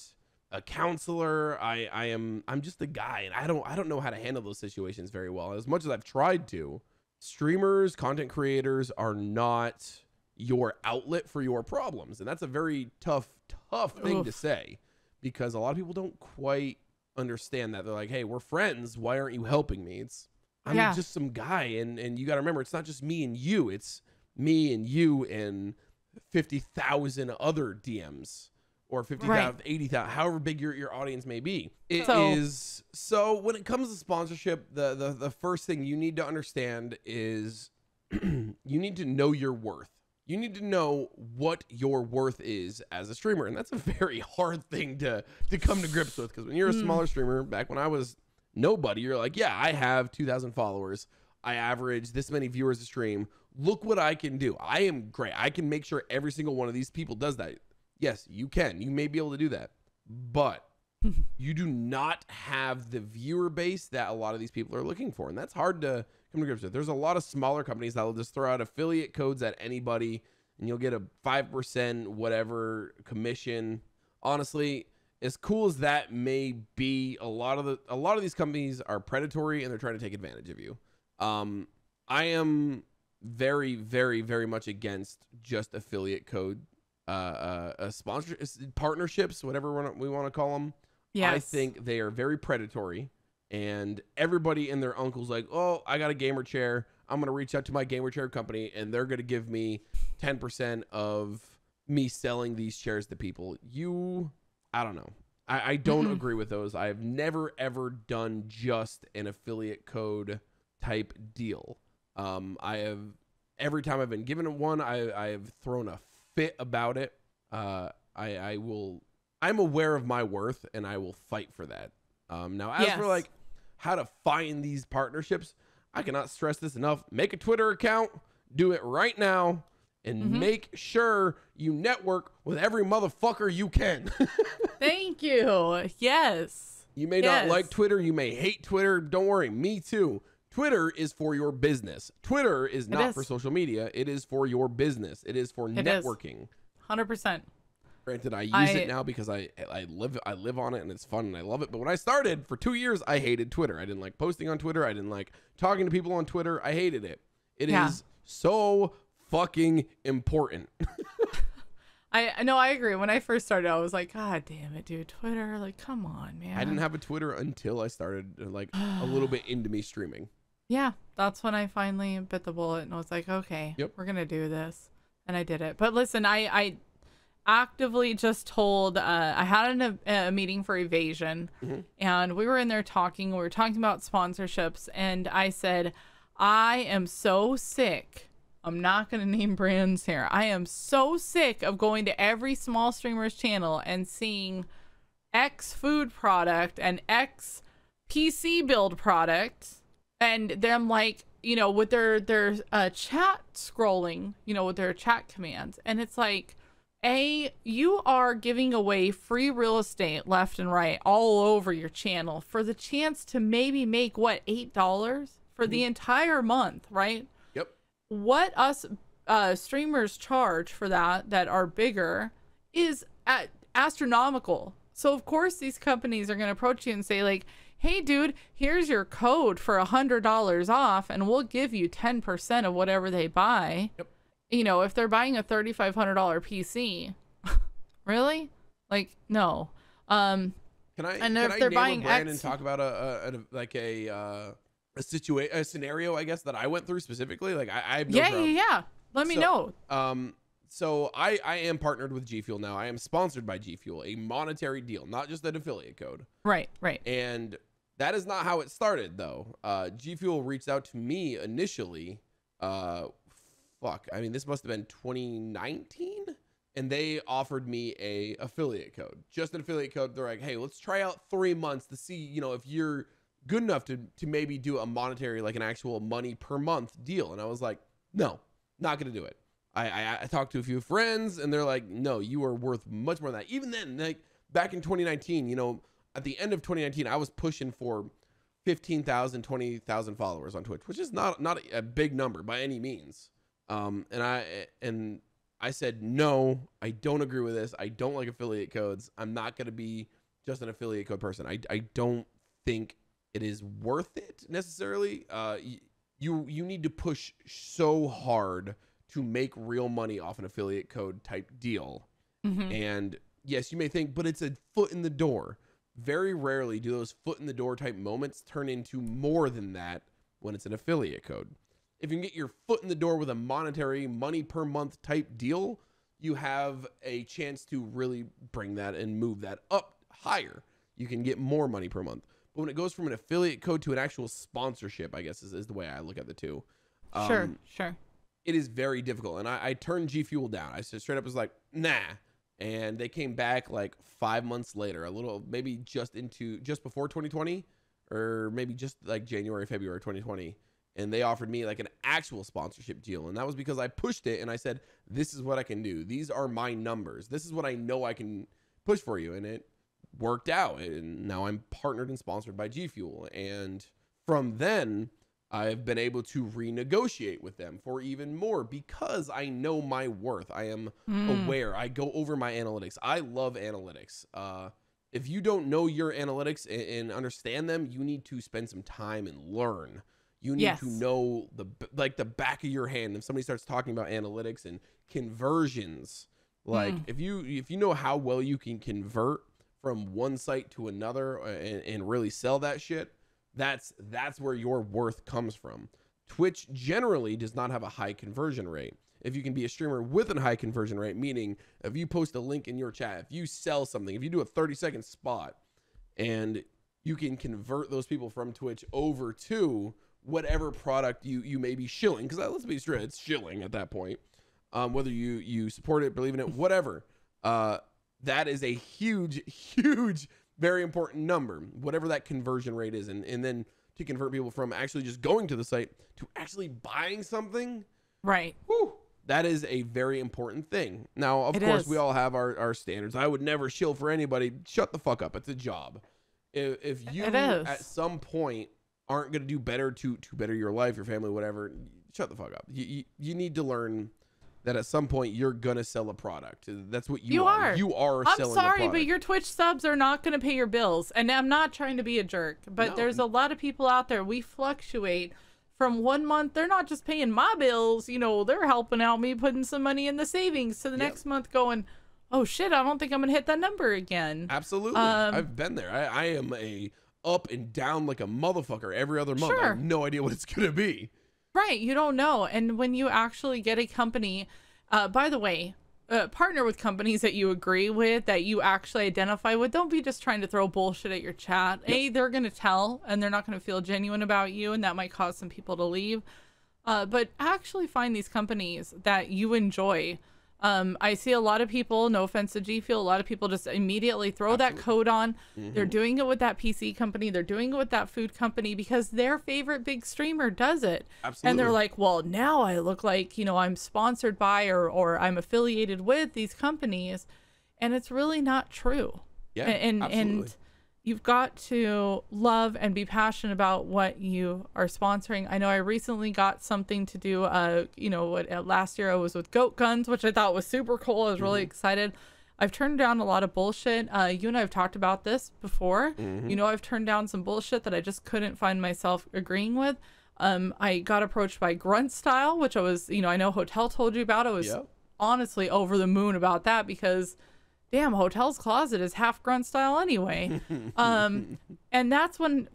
a counselor. I'm just a guy, and I don't know how to handle those situations very well. As much as I've tried to, streamers, content creators are not your outlet for your problems. And that's a very tough thing to say, because a lot of people don't quite understand that. They're like, hey, we're friends. Why aren't you helping me? I'm just some guy. And you got to remember, it's not just me and you. It's me and you and 50,000 other DMs, or 50,000, 80,000, however big your audience may be. So when it comes to sponsorship, the first thing you need to understand is you need to know your worth. You need to know what your worth is as a streamer. And that's a very hard thing to come to grips with, because when you're a smaller streamer, back when I was nobody, you're like, yeah, I have 2,000 followers. I average this many viewers a stream. Look what I can do. I am great. I can make sure every single one of these people does that. Yes, you can. You may be able to do that, but you do not have the viewer base that a lot of these people are looking for. And that's hard to come to grips with. There's a lot of smaller companies that will just throw out affiliate codes at anybody, and you'll get a 5% whatever commission. Honestly, as cool as that may be, a lot of these companies are predatory, and they're trying to take advantage of you. I am very, very, very much against just affiliate code, sponsor partnerships, whatever we want to call them. Yes. I think they are very predatory, and everybody and their uncle's like, oh, I got a gamer chair. I'm going to reach out to my gamer chair company, and they're going to give me 10% of me selling these chairs to people. I don't know. I don't agree with those. I have never, ever done just an affiliate code type deal. Every time I've been given one, I have thrown a fit about it. I'm aware of my worth, and I will fight for that. Now, as for like how to find these partnerships, I cannot stress this enough. Make a Twitter account, do it right now, and make sure you network with every motherfucker you can. Thank you. Yes. You may not like Twitter. You may hate Twitter. Don't worry. Me too. Twitter is for your business. Twitter is not for social media. It is for your business. It is for networking. 100%. Granted, I use it now because I live on it, and it's fun, and I love it. But when I started for 2 years, I hated Twitter. I didn't like posting on Twitter. I didn't like talking to people on Twitter. I hated it. It is so fucking important. I know, I agree. When I first started, I was like, God damn it, dude. Twitter, like, come on, man. I didn't have a Twitter until I started like a little bit into me streaming. Yeah, that's when I finally bit the bullet and was like, okay, we're going to do this. And I did it. But listen, I actively just told, I had a meeting for Evasion, and we were in there talking. We were talking about sponsorships, and I said, I am so sick. I'm not going to name brands here. I am so sick of going to every small streamer's channel and seeing X food product and X PC build product, and them like, you know, with their chat scrolling, you know, with their chat commands. And it's like, you are giving away free real estate left and right all over your channel for the chance to maybe make what, $8 for the entire month, right? Yep. What us streamers charge for that are bigger is astronomical. So of course these companies are going to approach you and say like, hey dude, here's your code for $100 off and we'll give you 10% of whatever they buy. Yep. You know, if they're buying a $3,500 PC, really? Like, no. Can I name a brand and talk about a scenario, I guess, that I went through specifically? Like I have no problem. Yeah. Let me know. So I am partnered with G Fuel now. I am sponsored by G Fuel, a monetary deal, not just an affiliate code. Right. And that is not how it started, though. G Fuel reached out to me initially. This must have been 2019, and they offered me a affiliate code, just an affiliate code. They're like, hey, let's try out 3 months to see, you know, if you're good enough to maybe do a monetary, like an actual money per month deal. And I was like, no, not gonna do it. I talked to a few friends, and they're like, no, you are worth much more than that. Even then, like back in 2019, you know, at the end of 2019, I was pushing for 15,000, 20,000 followers on Twitch, which is not a big number by any means. And I said, no, I don't agree with this. I don't like affiliate codes. I'm not going to be just an affiliate code person. I don't think it is worth it necessarily. You need to push so hard to make real money off an affiliate code type deal. And yes, you may think, but it's a foot in the door. Very rarely do those foot in the door type moments turn into more than that when it's an affiliate code. If you can get your foot in the door with a monetary money per month type deal, you have a chance to really bring that and move that up higher. You can get more money per month. But when it goes from an affiliate code to an actual sponsorship, I guess is the way I look at the two. Sure. It is very difficult. And I turned G Fuel down. I said straight up was like, nah. And they came back like 5 months later, a little, maybe just before 2020, or maybe just like January, February 2020. And they offered me like an actual sponsorship deal. And that was because I pushed it and I said, this is what I can do. These are my numbers. This is what I know I can push for you. And it worked out. And now I'm partnered and sponsored by G Fuel. And from then, I've been able to renegotiate with them for even more because I know my worth. I am aware. I go over my analytics. I love analytics. If you don't know your analytics and understand them, you need to spend some time and learn. You need to know the back of your hand. If somebody starts talking about analytics and conversions, like if you know how well you can convert from one site to another and really sell that shit, that's where your worth comes from. Twitch generally does not have a high conversion rate. If you can be a streamer with a high conversion rate, meaning if you post a link in your chat, if you sell something, if you do a 30-second spot and you can convert those people from Twitch over to whatever product you may be shilling, because let's be straight, it's shilling at that point, whether you support it, believe in it, whatever, that is a huge very important number, whatever that conversion rate is. And then to convert people from actually just going to the site to actually buying something, right? Whew, that is a very important thing. Now, of course, we all have our standards. I would never shill for anybody. Shut the fuck up. It's a job. If you at some point aren't going to do better to better your life, your family, whatever, shut the fuck up. You need to learn that at some point you're gonna sell a product. That's what you are. You are selling. I'm sorry, but your Twitch subs are not gonna pay your bills. And I'm not trying to be a jerk, but there's a lot of people out there. We fluctuate from 1 month. They're not just paying my bills. You know, they're helping out me putting some money in the savings to the next month going, oh shit, I don't think I'm gonna hit that number again. Absolutely. I've been there. I am a up and down like a motherfucker every other month. I Sure. have no idea what it's gonna be. Right. You don't know. And when you actually get a company, by the way, partner with companies that you agree with, that you actually identify with. Don't be just trying to throw bullshit at your chat. Yep. They're going to tell, and they're not going to feel genuine about you, and that might cause some people to leave. But actually find these companies that you enjoy. I see a lot of people, no offense to G Fuel, a lot of people just immediately throw that code on. They're doing it with that PC company. They're doing it with that food company because their favorite big streamer does it. Absolutely. And they're like, well, now I look like, you know, I'm sponsored by or I'm affiliated with these companies. And it's really not true. Yeah, and you've got to love and be passionate about what you are sponsoring. I know I recently got something to do, you know, last year I was with Goat Guns, which I thought was super cool. I was really excited. I've turned down a lot of bullshit. You and I have talked about this before. You know, I've turned down some bullshit that I just couldn't find myself agreeing with. I got approached by Grunt Style, which I was, you know, I know Hotel told you about. I was honestly over the moon about that because damn, Hotel's closet is half Grunt Style anyway. And that's when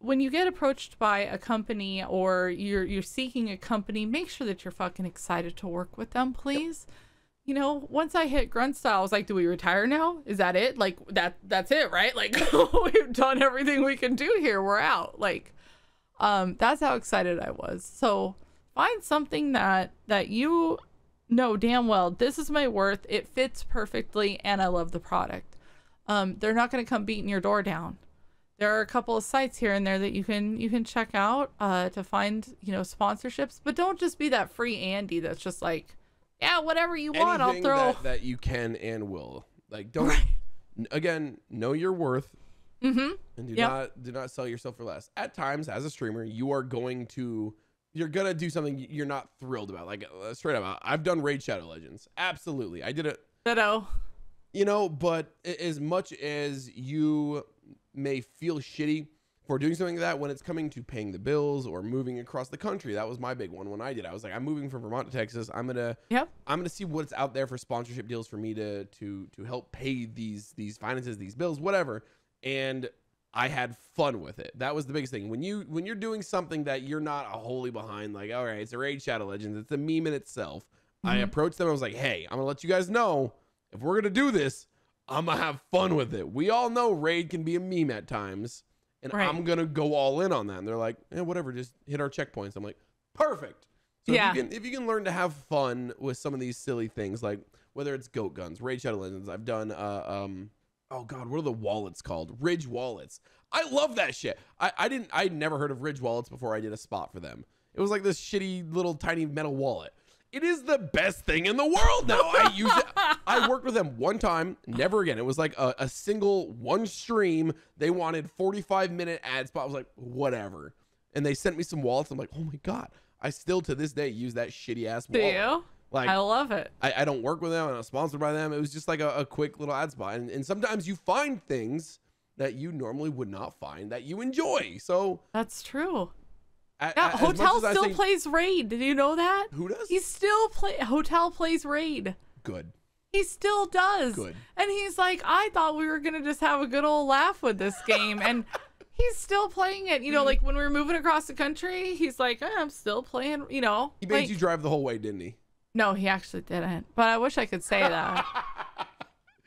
you get approached by a company or you're seeking a company, make sure that you're fucking excited to work with them, please. You know, once I hit Grunt Style, I was like, do we retire now? Is that it? Like that's it, right? Like we've done everything we can do here. We're out. Like, that's how excited I was. So find something that you know damn well, this is my worth, it fits perfectly, and I love the product. They're not going to come beating your door down. There are a couple of sites here and there that you can check out to find, you know, sponsorships, but don't just be that free Andy that's just like, yeah, whatever you want, I'll throw that you can and will. Like, don't again, know your worth. And do not sell yourself for less. At times as a streamer, you're gonna do something you're not thrilled about. Like, straight up, I've done Raid Shadow Legends. Absolutely. I did it. Ditto. You know, but as much as you may feel shitty for doing something like that, when it's coming to paying the bills or moving across the country, that was my big one when I did. I was like, I'm moving from Vermont to Texas. I'm gonna see what's out there for sponsorship deals for me to help pay these finances, these bills, whatever. And I had fun with it. That was the biggest thing. When you're doing something that you're not wholly behind, like, all right, it's a Raid Shadow Legends, it's a meme in itself. I approached them. I was like, hey, I'm gonna let you guys know, if we're gonna do this, I'm gonna have fun with it. We all know Raid can be a meme at times, and I'm gonna go all in on that. And they're like, whatever, just hit our checkpoints. I'm like, perfect. So if you can learn to have fun with some of these silly things, like whether it's Goat Guns, Raid Shadow Legends, I've done oh God, what are the wallets called? Ridge wallets. I love that shit. I'd never heard of Ridge wallets before I did a spot for them. It was like this shitty little tiny metal wallet. It is the best thing in the world now. I use it. I worked with them one time, never again. It was like a single one stream. They wanted 45-minute ad spot. I was like, whatever. And they sent me some wallets. I'm like, oh my God. I still to this day use that shitty ass wallet. Do you? Like, I love it. I don't work with them. I'm not sponsored by them. It was just like a quick little ad spot. And sometimes you find things that you normally would not find that you enjoy. So that's true. Hotel still plays Raid. Did you know that? Who does? He still Hotel plays Raid. Good. He still does. Good. And he's like, I thought we were gonna just have a good old laugh with this game, and he's still playing it. You know, like when we were moving across the country, he's like, I'm still playing. You know, he made you drive the whole way, didn't he? No, he actually didn't. But I wish I could say that.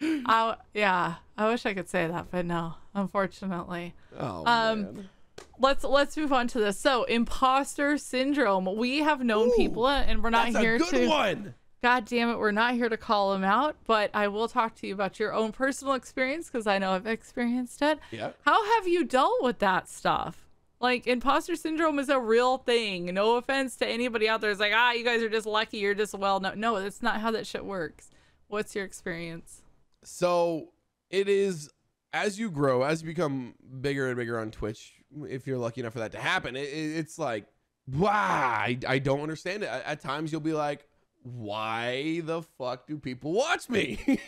I wish I could say that, but no, unfortunately. Oh man. Let's move on to this. So, Impostor Syndrome. We have known people, and we're not here to. That's a good one. God damn it, we're not here to call them out, but I will talk to you about your own personal experience because I know I've experienced it. Yeah. How have you dealt with that stuff? Like, imposter syndrome is a real thing. No offense to anybody out there. It's like, you guys are just lucky. You're just no, that's not how that shit works. What's your experience? So it is, as you grow, as you become bigger and bigger on Twitch, if you're lucky enough for that to happen, it's like, wow, I don't understand it. At times you'll be like, why the fuck do people watch me?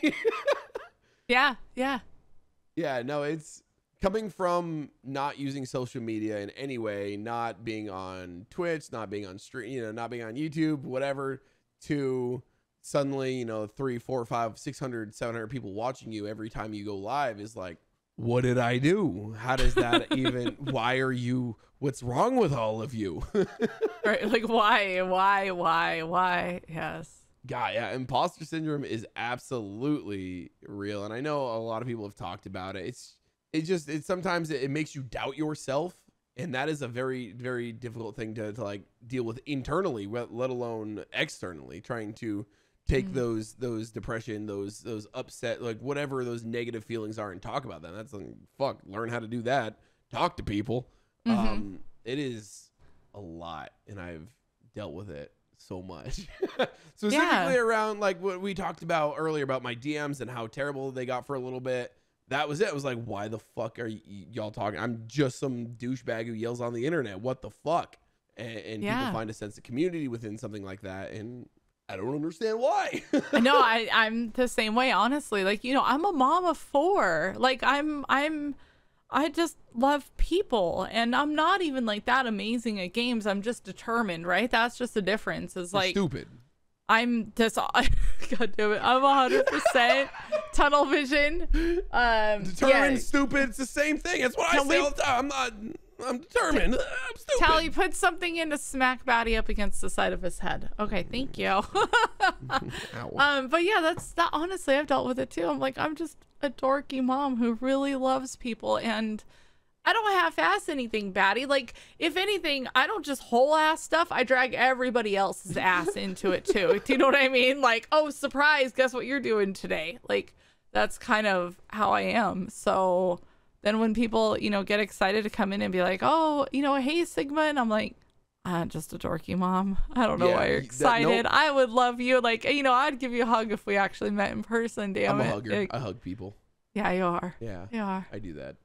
Yeah. Yeah, no, it's coming from not using social media in any way, not being on Twitch, not being on stream, not being on YouTube, whatever, to suddenly, 300, 400, 500, 600, 700 people watching you every time you go live is like, what did I do? How does that even, why are you, what's wrong with all of you? Right. Like, why? Yes. God, yeah. Imposter syndrome is absolutely real. And I know a lot of people have talked about it. Sometimes it makes you doubt yourself. And that is a very, very difficult thing to like deal with internally, let alone externally, trying to take those depression, those upset, like whatever those negative feelings are and talk about them. That's like, fuck, learn how to do that. Talk to people. It is a lot, and I've dealt with it so much. Specifically around like what we talked about earlier about my DMs and how terrible they got for a little bit. That was it. It was like, why the fuck are y'all talking? I'm just some douchebag who yells on the internet. What the fuck? And people find a sense of community within something like that. And I don't understand why. No, I'm the same way, honestly. Like, you know, I'm a mom of 4. Like I just love people, and I'm not even like that amazing at games. I'm just determined, right? That's just the difference. Is like stupid. I'm just, God damn it, I'm 100% tunnel vision. Determined, stupid, it's the same thing. That's what I say all the time. I'm determined. I'm stupid. Tally, put something in to smack Baddie up against the side of his head. Okay, thank you. But yeah, that. Honestly, I've dealt with it too. I'm like, I'm just a dorky mom who really loves people, and I don't half-ass anything, Baddie. Like, if anything, I don't just whole-ass stuff. I drag everybody else's ass into it, too. Do you know what I mean? Like, oh, surprise, guess what you're doing today? Like, that's kind of how I am. So then when people, you know, get excited to come in and be like, oh, you know, hey, Sigma, and I'm like, I'm just a dorky mom. I don't know why you're excited. Nope. I would love you. Like, you know, I'd give you a hug if we actually met in person, damn it. I'm a hugger. Like, I hug people. Yeah, you are. Yeah. You are. I do that.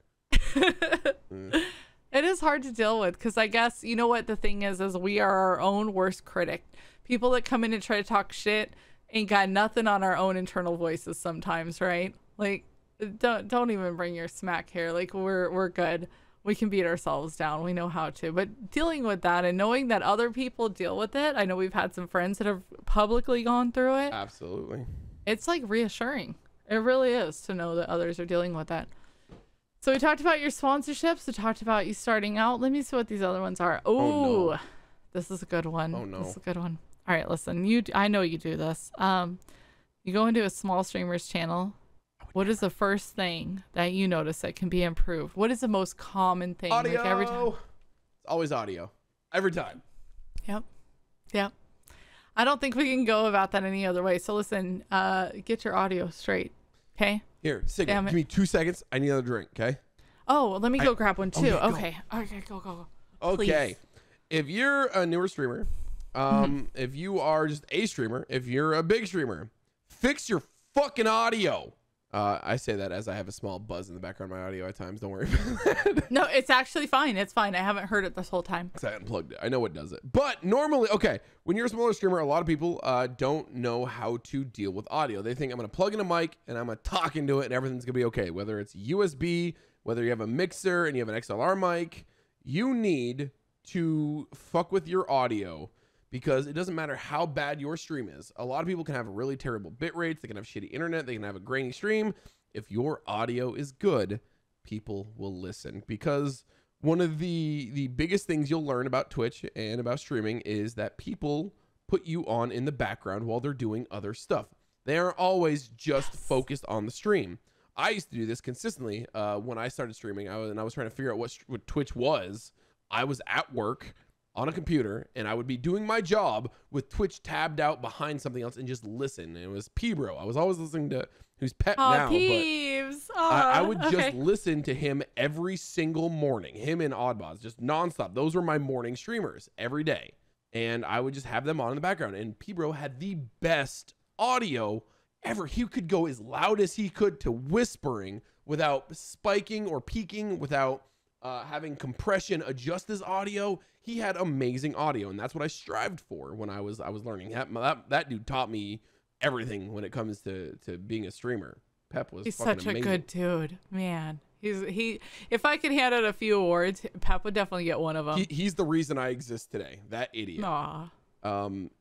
It is hard to deal with because I guess, you know what the thing is we are our own worst critic. People that come in and try to talk shit ain't got nothing on our own internal voices sometimes, right? Like, don't even bring your smack here. Like, we're good. We can beat ourselves down. We know how to. But dealing with that and knowing that other people deal with it, I know we've had some friends that have publicly gone through it. Absolutely. It's like reassuring. It really is to know that others are dealing with that. So we talked about your sponsorships. We talked about you starting out. Let me see what these other ones are. Oh, no. This is a good one. Oh, no. This is a good one. All right, listen. I know you do this. You go into a small streamer's channel. What is the first thing that you notice that can be improved? What is the most common thing? Audio. Like every time? It's always audio. Every time. Yep. I don't think we can go about that any other way. So listen, get your audio straight. Okay. Here, Sigma, give me 2 seconds. I need another drink, okay? Oh, let me go grab one too. Okay, go. Okay. Please. If you're a newer streamer, if you are just a streamer, if you're a big streamer, fix your fucking audio. I say that as I have a small buzz in the background of my audio at times. Don't worry about that. No, it's actually fine. It's fine. I haven't heard it this whole time. Because I unplugged it. I know what does it. But normally, okay, when you're a smaller streamer, a lot of people don't know how to deal with audio. They think I'm going to plug in a mic and I'm going to talk into it and everything's going to be okay. Whether it's USB, whether you have a mixer and you have an XLR mic, you need to fuck with your audio. Because it doesn't matter how bad your stream is. A lot of people can have really terrible bit rates. They can have shitty internet. They can have a grainy stream. If your audio is good, people will listen. Because one of the biggest things you'll learn about Twitch and about streaming is that people put you on in the background while they're doing other stuff. They aren't always just focused on the stream. I used to do this consistently when I started streaming. I was trying to figure out what Twitch was. I was at work on a computer and I would be doing my job with Twitch tabbed out behind something else and just listen. And it was P-Bro. I was always listening to, who's pet now, Peeves. But I would just listen to him every single morning, him and Oddbods, just nonstop. Those were my morning streamers every day. And I would just have them on in the background. And P-Bro had the best audio ever. He could go as loud as he could to whispering without spiking or peaking, without having compression adjust his audio. He had amazing audio, and that's what I strived for when I was learning. That dude taught me everything when it comes to being a streamer. Pep was He's fucking such amazing. a good dude, man. If I could hand out a few awards, Pep would definitely get one of them. He's the reason I exist today. That idiot. Aw.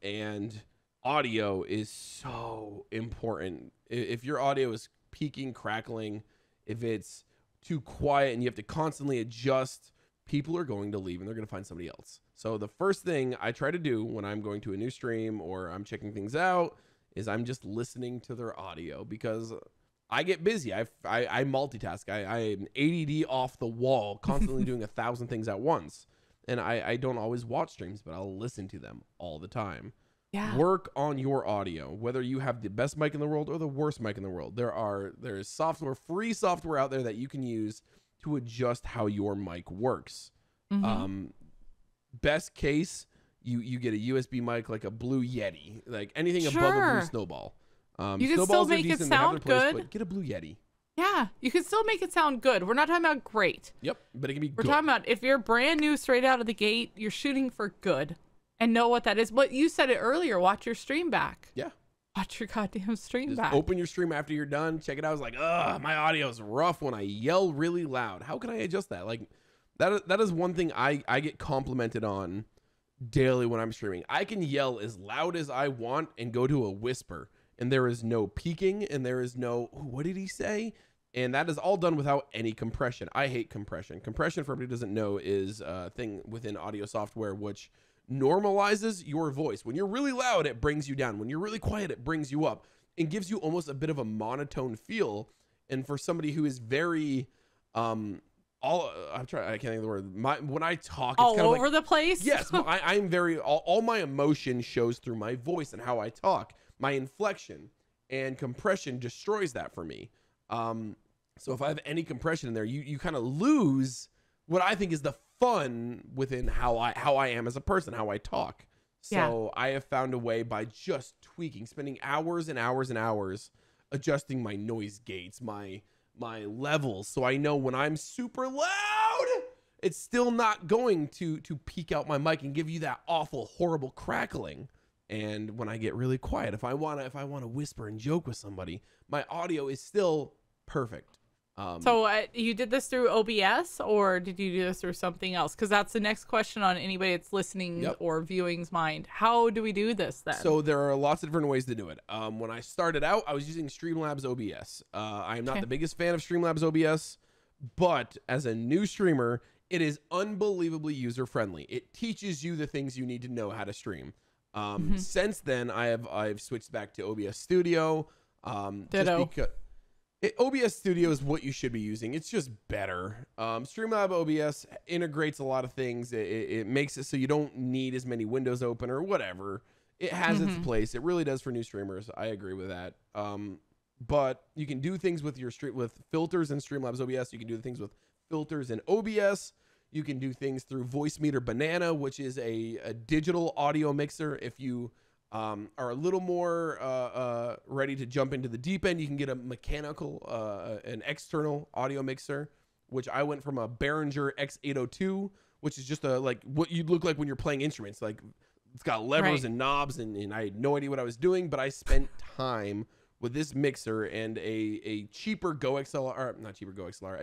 And audio is so important. If your audio is peaking, crackling, if it's too quiet and you have to constantly adjust, people are going to leave and they're going to find somebody else. So the first thing I try to do when I'm going to a new stream or I'm checking things out is I'm just listening to their audio, because I get busy. I multitask. I am ADD off the wall, constantly doing 1,000 things at once. And I don't always watch streams, but I'll listen to them all the time. Yeah. Work on your audio, whether you have the best mic in the world or the worst mic in the world. There is software, free software out there that you can use to adjust how your mic works. Best case, you get a USB mic like a Blue Yeti, like anything above a Blue Snowball. You can still make it sound good. But get a Blue Yeti. Yeah, you can still make it sound good. We're not talking about great. Yep, but it can be good. We're talking about if you're brand new straight out of the gate, you're shooting for good and know what that is. But you said it earlier, watch your stream back. Yeah. Watch your goddamn stream Just back. open your stream after you're done. Check it out. I was like, ugh, my audio is rough when I yell really loud. How can I adjust that? Like, that is one thing I get complimented on daily when I'm streaming. I can yell as loud as I want and go to a whisper, and there is no peaking, and there is no, what did he say? And that is all done without any compression. I hate compression. Compression, for everybody who doesn't know, is a thing within audio software which normalizes your voice. When you're really loud, it brings you down. When you're really quiet, it brings you up and gives you almost a bit of a monotone feel. And for somebody who is very I can't think of the word. When I talk, it's all kind of over the place. Yes, I'm very all my emotion shows through my voice and how I talk, my inflection, and compression destroys that for me. So if I have any compression in there, you kind of lose what I think is the fun within how I am as a person, how I talk. So I have found a way by just tweaking, spending hours and hours and hours adjusting my noise gates, my levels, so I know when I'm super loud, it's still not going to peak out my mic and give you that awful, horrible crackling. And when I get really quiet, if I want to whisper and joke with somebody, my audio is still perfect. So you did this through OBS, or did you do this through something else? Because that's the next question on anybody that's listening or viewing's mind. How do we do this then? So there are lots of different ways to do it. When I started out, I was using Streamlabs OBS. I am not the biggest fan of Streamlabs OBS, but as a new streamer, it is unbelievably user-friendly. It teaches you the things you need to know how to stream. Since then, I've switched back to OBS Studio. Ditto. Just because OBS Studio is what you should be using. It's just better. Streamlabs OBS integrates a lot of things. It makes it so you don't need as many windows open or whatever. It has its place. It really does for new streamers. I agree with that. But you can do things with with filters in Streamlabs OBS. You can do things with filters in OBS. You can do things through Voice Meter Banana, which is a digital audio mixer. If you are a little more ready to jump into the deep end, you can get a mechanical, an external audio mixer, which I went from a Behringer X802, which is just like what you'd look like when you're playing instruments. Like, it's got levers and knobs, and I had no idea what I was doing, but I spent time with this mixer and a cheaper a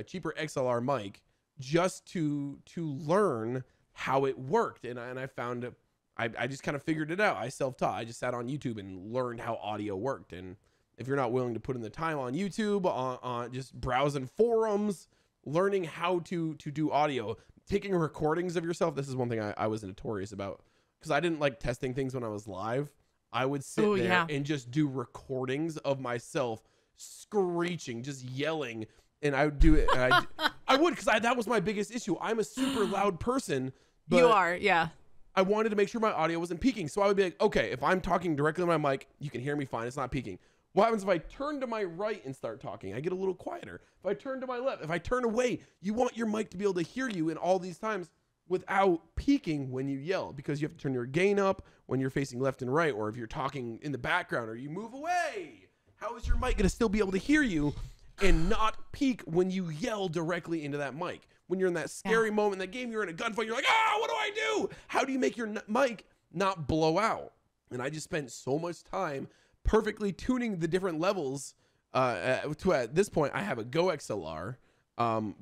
cheaper XLR mic just to learn how it worked. And I found I just kind of figured it out. I self-taught. I just sat on YouTube and learned how audio worked. And if you're not willing to put in the time on YouTube, on just browsing forums, learning how to do audio, taking recordings of yourself. This is one thing I was notorious about, because I didn't like testing things when I was live. I would sit there and just do recordings of myself screeching, just yelling. And I would do it. And I would, because that was my biggest issue. I'm a super loud person. But you are, yeah. I wanted to make sure my audio wasn't peaking. So I would be like, okay, if I'm talking directly to my mic, you can hear me fine. It's not peaking. What happens if I turn to my right and start talking? I get a little quieter. If I turn to my left, if I turn away, you want your mic to be able to hear you in all these times without peaking when you yell, because you have to turn your gain up when you're facing left and right, or if you're talking in the background or you move away. How is your mic going to still be able to hear you and not peak when you yell directly into that mic? When you're in that scary moment in the game, you're in a gunfight, you're like, what do I do? How do you make your mic not blow out? And I just spent so much time perfectly tuning the different levels. At this point, I have a Go XLR,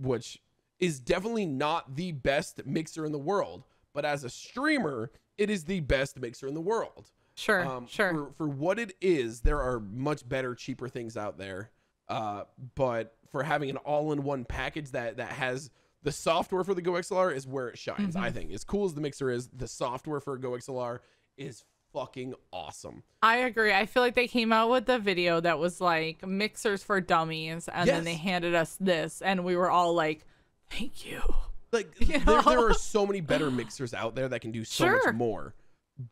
which is definitely not the best mixer in the world, but as a streamer, it is the best mixer in the world. Sure, sure. For what it is, there are much better, cheaper things out there. But for having an all-in-one package that has the software for the Go XLR is where it shines. I think as cool as the mixer is, the software for Go XLR is fucking awesome. I agree. I feel like they came out with the video that was like mixers for dummies, and then they handed us this, and we were all like, thank you. Like there are so many better mixers out there that can do so much more,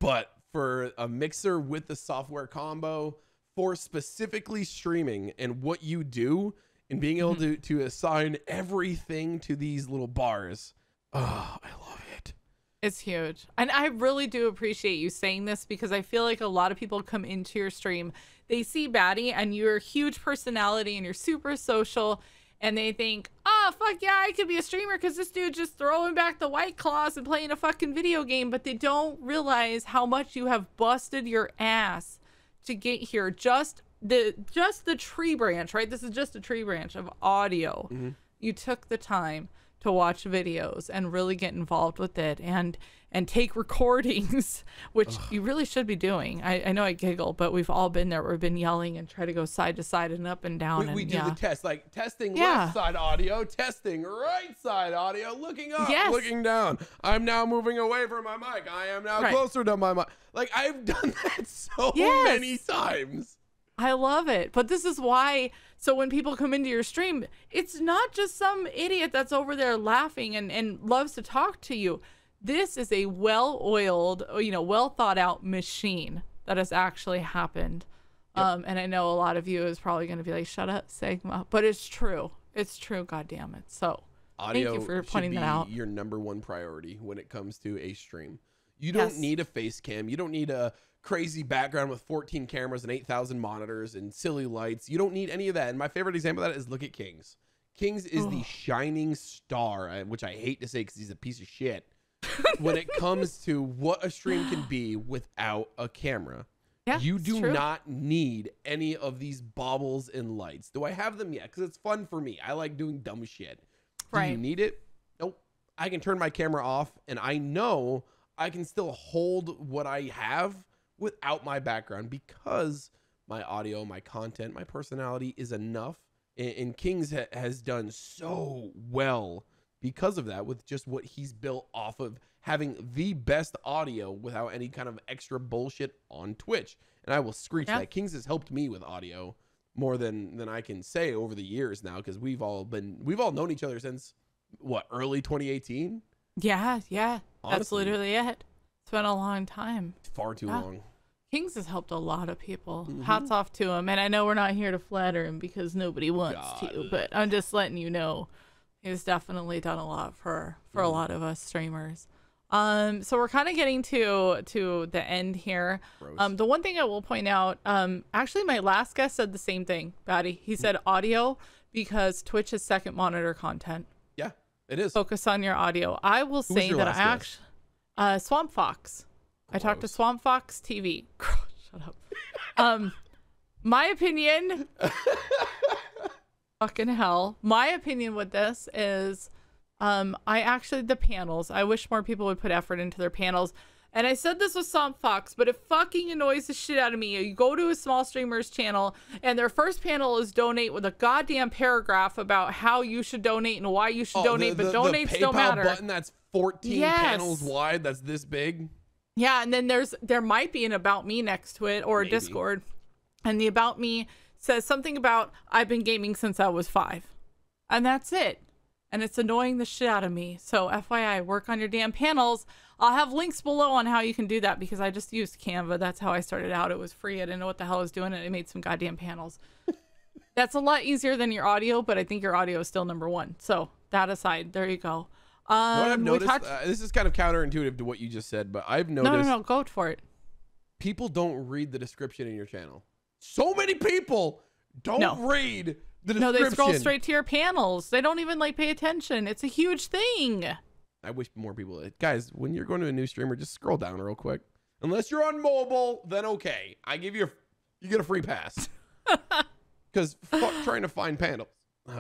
but for a mixer with the software combo for specifically streaming and what you do and being able to assign everything to these little bars, oh, I love it. It's huge. And I really do appreciate you saying this, because I feel like a lot of people come into your stream, they see Baddie and you're a huge personality and you're super social, and they think, oh, fuck yeah, I could be a streamer because this dude just throwing back the White Claws and playing a fucking video game. But they don't realize how much you have busted your ass to get here. Just the tree branch, right? This is just a tree branch of audio. You took the time to watch videos and really get involved with it and take recordings, which you really should be doing. I know I giggle, but we've all been there. We've been yelling and try to go side to side and up and down. We do the test, like testing left side audio, testing right side audio, looking up, looking down. I'm now moving away from my mic. I am now closer to my mic. Like, I've done that so many times. I love it. But this is why, so when people come into your stream, it's not just some idiot that's over there laughing and loves to talk to you. This is a well-oiled, well thought out machine that has actually happened. And I know a lot of you is probably going to be like, shut up, Sigma. But it's true. It's true, goddammit. So audio thank you for pointing that out. Your number one priority when it comes to a stream. You don't need a face cam. You don't need a crazy background with 14 cameras and 8,000 monitors and silly lights. You don't need any of that. And my favorite example of that is look at Kings. Kings is the shining star, which I hate to say because he's a piece of shit, when it comes to what a stream can be without a camera. Yeah, you do not need any of these baubles and lights. Do I have them yet? Because it's fun for me. I like doing dumb shit. Do you need it? Nope. I can turn my camera off and I know I can still hold what I have without my background because my audio, my content, my personality is enough. And Kings has done so well because of that, with just what he's built off of having the best audio without any kind of extra bullshit on Twitch. And I will screech that Kings has helped me with audio more than I can say over the years now, because we've all known each other since what, early 2018? Yeah. Honestly, that's literally it. It's been a long time. Far too long. Kings has helped a lot of people. Hats off to him. And I know we're not here to flatter him because nobody wants to, but I'm just letting you know he's definitely done a lot for a lot of us streamers. So we're kind of getting to the end here. The one thing I will point out, actually my last guest said the same thing, Baddie. He said audio because Twitch is second monitor content. Yeah, it is. Focus on your audio. I will say that I actually Swamp Fox. I talked to Swamp Fox TV. Shut up. My opinion, fucking hell. My opinion with this is, the panels. I wish more people would put effort into their panels. And I said this with Swamp Fox, but it fucking annoys the shit out of me. You go to a small streamer's channel and their first panel is donate with a goddamn paragraph about how you should donate and why you should donate, but donates don't matter. The PayPal button that's 14 panels wide, that's this big. Yeah, and then there might be an About Me next to it, or a Discord. And the About Me says something about, I've been gaming since I was 5. And that's it. And it's annoying the shit out of me. So FYI, work on your damn panels. I'll have links below on how you can do that because I just used Canva. That's how I started out. It was free. I didn't know what the hell I was doing, and it made some goddamn panels. That's a lot easier than your audio, but I think your audio is still number one. So that aside, there you go. What I've noticed, this is kind of counterintuitive to what you just said, but I've noticed. No, go for it. People don't read the description in your channel. So many people don't read the description. No, they scroll straight to your panels. They don't even pay attention. It's a huge thing. I wish more people, guys, when you're going to a new streamer, just scroll down real quick. Unless you're on mobile, then okay. You get a free pass. Because fuck trying to find panels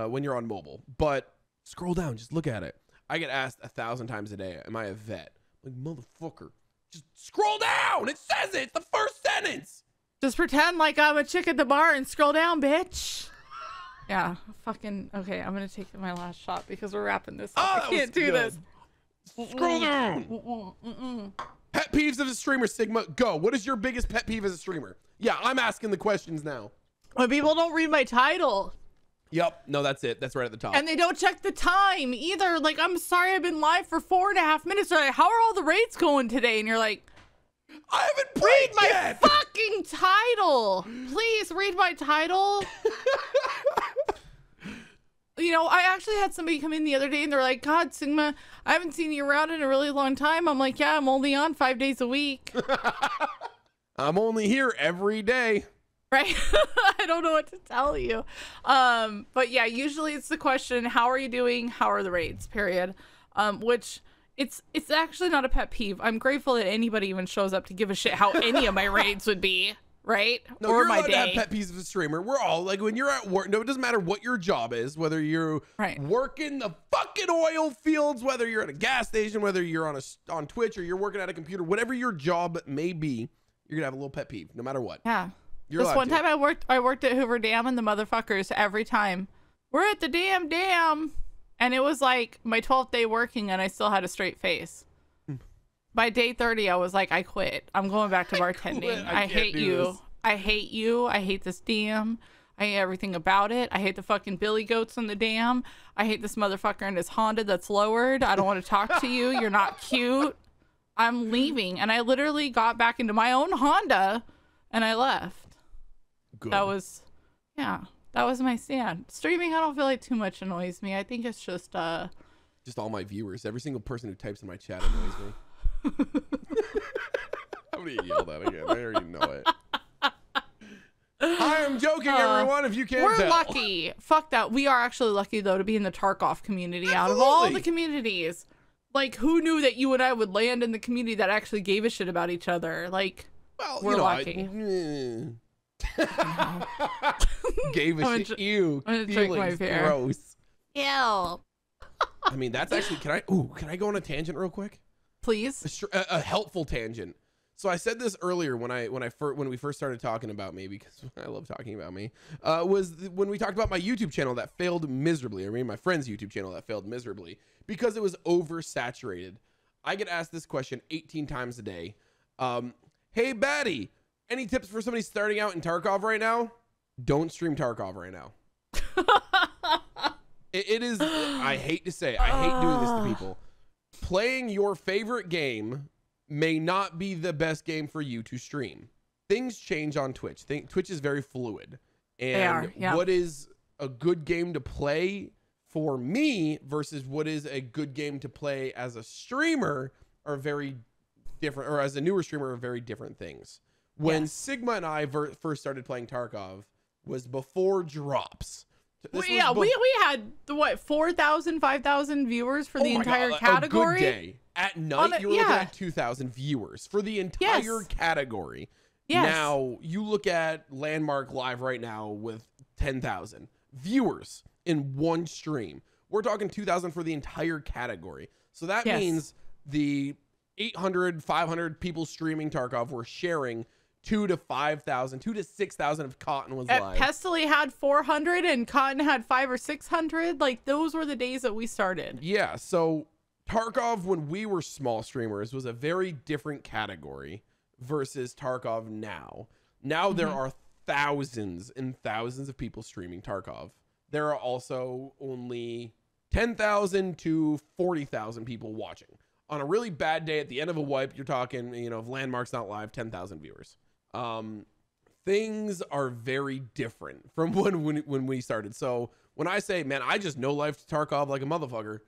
when you're on mobile. But scroll down, just look at it. I get asked 1,000 times a day, am I a vet? I'm like, motherfucker, just scroll down. It says it. It's the first sentence. Just pretend like I'm a chick at the bar and scroll down, bitch. Yeah, fucking okay. I'm gonna take my last shot because we're wrapping this up. I can't do this. Scroll down. Pet peeves of a streamer, Sigma. Go. What is your biggest pet peeve as a streamer? Yeah, I'm asking the questions now. When people don't read my title. Yep. No, that's it. That's right at the top. And they don't check the time either. Like, I'm sorry, I've been live for 4.5 minutes. They're like, how are all the raids going today? And you're like, I haven't played my yet. Fucking title. Please read my title. You know, I actually had somebody come in the other day and they're like, God, Sigma, I haven't seen you around in a really long time. I'm like, yeah, I'm only on 5 days a week. I'm only here every day. Right? I don't know what to tell you. But yeah, usually it's the question, how are you doing? How are the raids? Period. Which it's actually not a pet peeve. I'm grateful that anybody even shows up to give a shit how any of my raids would be. Right? No, or you're my allowed day. to have pet peeves of a streamer. We're all like, when you're at work, no, it doesn't matter what your job is, whether you're working the fucking oil fields, whether you're at a gas station, whether you're on Twitch or you're working at a computer, whatever your job may be, you're gonna have a little pet peeve, no matter what. Yeah. This one time I worked at Hoover Dam, and the motherfuckers every time, we're at the dam, and it was like my 12th day working, and I still had a straight face. By day 30, I was like, I quit. I'm going back to bartending. I hate you. I hate you. I hate this dam. I hate everything about it. I hate the fucking billy goats on the dam. I hate this motherfucker in his Honda that's lowered. I don't want to talk to you. You're not cute. I'm leaving. And I literally got back into my own Honda, and I left. Good. That was my stand. Streaming, I don't feel like too much annoys me. I think it's just all my viewers. Every single person who types in my chat annoys me. I'm gonna get yelled at again. I already know it. I am joking, everyone, if you can't tell. We're lucky. Fuck that. We are actually lucky, though, to be in the Tarkov community. Absolutely. Out of all the communities. Like, who knew that you and I would land in the community that actually gave a shit about each other? Like, well, we're lucky. Gave a shit. Ew. I'm gonna drink my beer. Gross. Ew. I mean, that's actually, can I go on a tangent real quick? Please. A helpful tangent. So I said this earlier when we first started talking about me, because I love talking about me, was when we talked about my YouTube channel that failed miserably. I mean, my friend's YouTube channel that failed miserably because it was oversaturated. I get asked this question 18 times a day. Hey, Baddie, any tips for somebody starting out in Tarkov right now? Don't stream Tarkov right now. It is, I hate to say it, I hate doing this to people. Playing your favorite game may not be the best game for you to stream. Things change on Twitch. Twitch is very fluid. And what is a good game to play for me versus what is a good game to play as a streamer are very different, or as a newer streamer are very different things. When Sigma and I first started playing Tarkov was before drops. We had what, 4,000, 5,000 viewers for the entire category. A good day. At night, you were looking at 2,000 viewers for the entire category. Yes. Now you look at Landmark Live right now with 10,000 viewers in one stream. We're talking 2,000 for the entire category. So that means the 800, 500 people streaming Tarkov were sharing 2,000 to 5,000, 2,000 to 6,000 if Cotton was live. Pestily had 400 and Cotton had 500 or 600. Like, those were the days that we started. Yeah. So Tarkov, when we were small streamers, was a very different category versus Tarkov now. Now there are thousands and thousands of people streaming Tarkov. There are also only 10,000 to 40,000 people watching. On a really bad day at the end of a wipe, you're talking, you know, if Landmark's not live, 10,000 viewers. Things are very different from when we started. So when I say, man, I just know life to Tarkov like a motherfucker,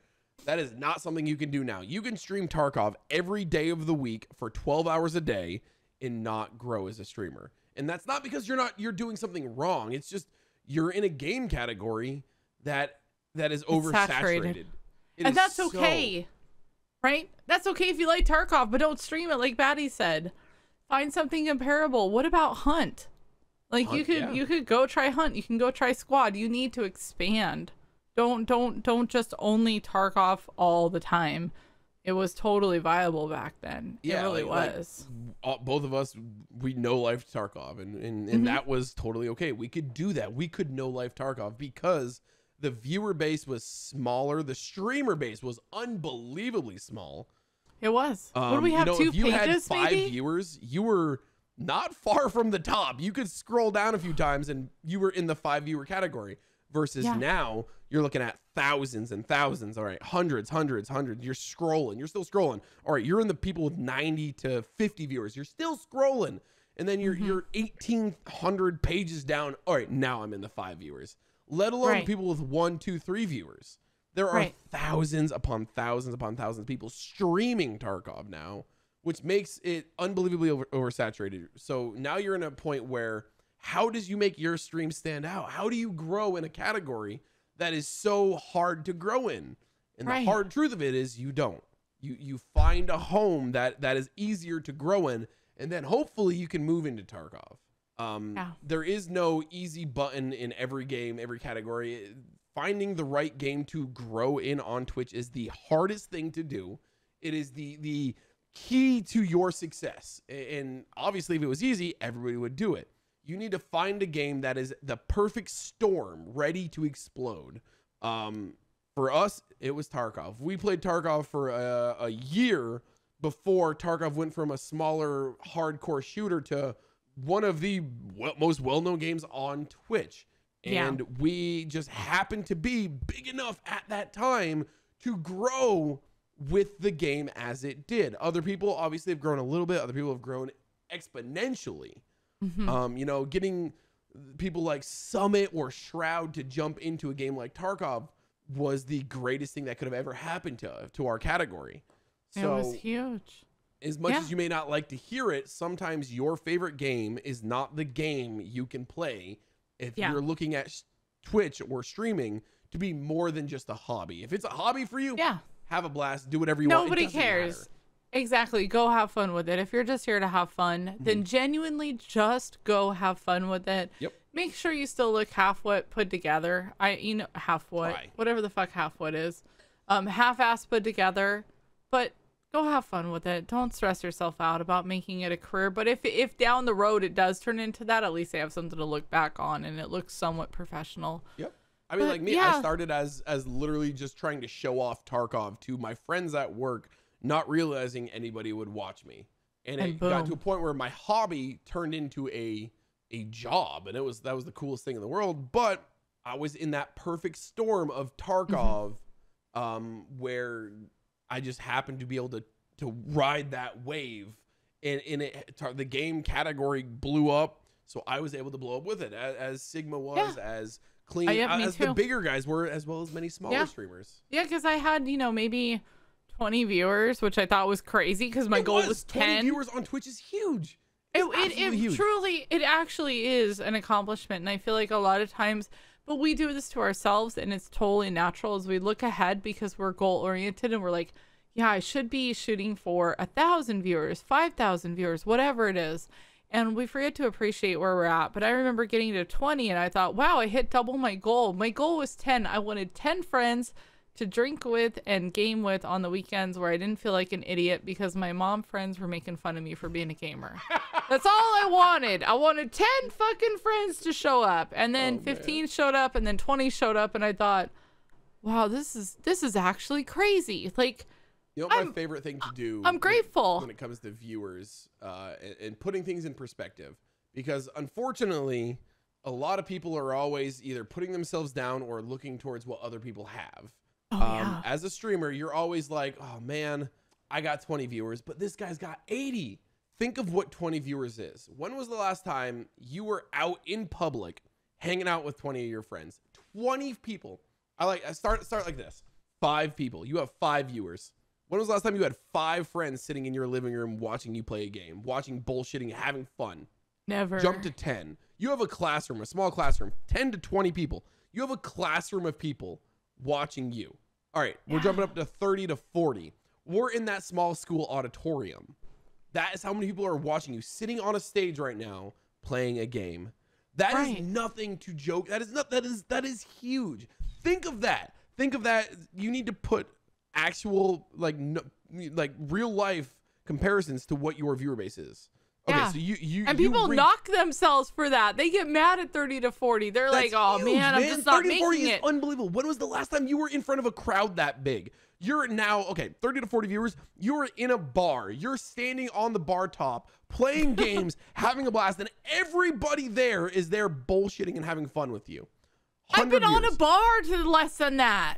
that is not something you can do now. You can stream Tarkov every day of the week for 12 hours a day and not grow as a streamer. And that's not because you're doing something wrong. It's just you're in a game category that is oversaturated. And that's okay. Right? That's okay if you like Tarkov, but don't stream it like Baddie said. Find something comparable. What about Hunt? Like, you could go try Hunt. You can go try Squad. You need to expand. Don't just only Tarkov all the time. it was totally viable back then. Yeah, it really was. Both of us, we no life Tarkov, and that was totally okay. We could do that. We could no life Tarkov because the viewer base was smaller. The streamer base was unbelievably small. It was. What do we have? 2 if you pages, had 5 maybe? viewers, you were not far from the top. You could scroll down a few times and you were in the 5 viewer category. Versus now, you're looking at thousands and thousands. All right, hundreds. You're scrolling. You're still scrolling. All right, you're in the people with 90 to 50 viewers. You're still scrolling. And then you're 1,800 pages down. All right, now I'm in the 5 viewers. Let alone people with 1, 2, 3 viewers. There are thousands upon thousands upon thousands of people streaming Tarkov now, which makes it unbelievably oversaturated. So now you're in a point where how does you make your stream stand out? How do you grow in a category that is so hard to grow in? And the hard truth of it is you don't. You find a home that is easier to grow in, and then hopefully you can move into Tarkov. There is no easy button in every game, every category. Finding the right game to grow in on Twitch is the hardest thing to do. It is the key to your success. And obviously if it was easy, everybody would do it. You need to find a game that is the perfect storm, ready to explode. For us, it was Tarkov. We played Tarkov for a year before Tarkov went from a smaller hardcore shooter to one of the most well-known games on Twitch. And we just happened to be big enough at that time to grow with the game as it did. Other people obviously have grown a little bit. Other people have grown exponentially. You know, getting people like Summit or Shroud to jump into a game like Tarkov was the greatest thing that could have ever happened to our category. So it was huge. As much as you may not like to hear it, sometimes your favorite game is not the game you can play if you're looking at Twitch or streaming to be more than just a hobby. If it's a hobby for you, have a blast, do whatever you want. Nobody cares. Matter. Exactly. Go have fun with it. If you're just here to have fun, then genuinely just go have fun with it. Yep. Make sure you still look half-what put together. Half-what, whatever the fuck half-what is. Half-ass put together, but go have fun with it. Don't stress yourself out about making it a career. But if down the road it does turn into that, at least they have something to look back on and it looks somewhat professional. Yep. I mean, like me, I started as literally just trying to show off Tarkov to my friends at work, not realizing anybody would watch me. And it got to a point where my hobby turned into a job, and that was the coolest thing in the world. But I was in that perfect storm of Tarkov, where I just happened to be able to ride that wave, and the game category blew up, so I was able to blow up with it, as Sigma was, as Clean, as the bigger guys were, as well as many smaller streamers. Yeah, because I had, maybe 20 viewers, which I thought was crazy because my goal was 10. 20 viewers on Twitch is huge. It huge. Truly, it actually is an accomplishment. And I feel like a lot of times, but we do this to ourselves and it's totally natural as we look ahead because we're goal oriented and we're like, yeah, I should be shooting for 1,000 viewers, 5,000 viewers, whatever it is. And we forget to appreciate where we're at. But I remember getting to 20 and I thought, wow, I hit double my goal. My goal was 10. I wanted 10 friends to drink with and game with on the weekends where I didn't feel like an idiot because my mom friends were making fun of me for being a gamer. That's all I wanted. I wanted 10 fucking friends to show up. And then 15 showed up and then 20 showed up and I thought, wow, this is actually crazy. Like, my favorite thing to do, I'm grateful when it comes to viewers and putting things in perspective, because unfortunately a lot of people are always either putting themselves down or looking towards what other people have. As a streamer, you're always like, oh man, I got 20 viewers, but this guy's got 80. Think of what 20 viewers is. When was the last time you were out in public hanging out with 20 of your friends? 20 people. I start like this. 5 people. You have 5 viewers. When was the last time you had 5 friends sitting in your living room watching you play a game, watching bullshitting, having fun? Never. Jump to 10. You have a classroom, a small classroom, 10 to 20 people. You have a classroom of people watching you. All right, we're jumping up to 30 to 40. We're in that small school auditorium. That is how many people are watching you, sitting on a stage right now, playing a game. That is nothing to joke. That is huge. Think of that. You need to put actual like real life comparisons to what your viewer base is. Okay, yeah. so you and people knock themselves for that. They get mad at 30 to 40. They're like, oh huge, man, I'm just not 30 to 40 making is it. Unbelievable. When was the last time you were in front of a crowd that big? You're now, okay, 30 to 40 viewers. You're in a bar. You're standing on the bar top, playing games, having a blast, and everybody there is there bullshitting and having fun with you. I've been on a bar to less than that.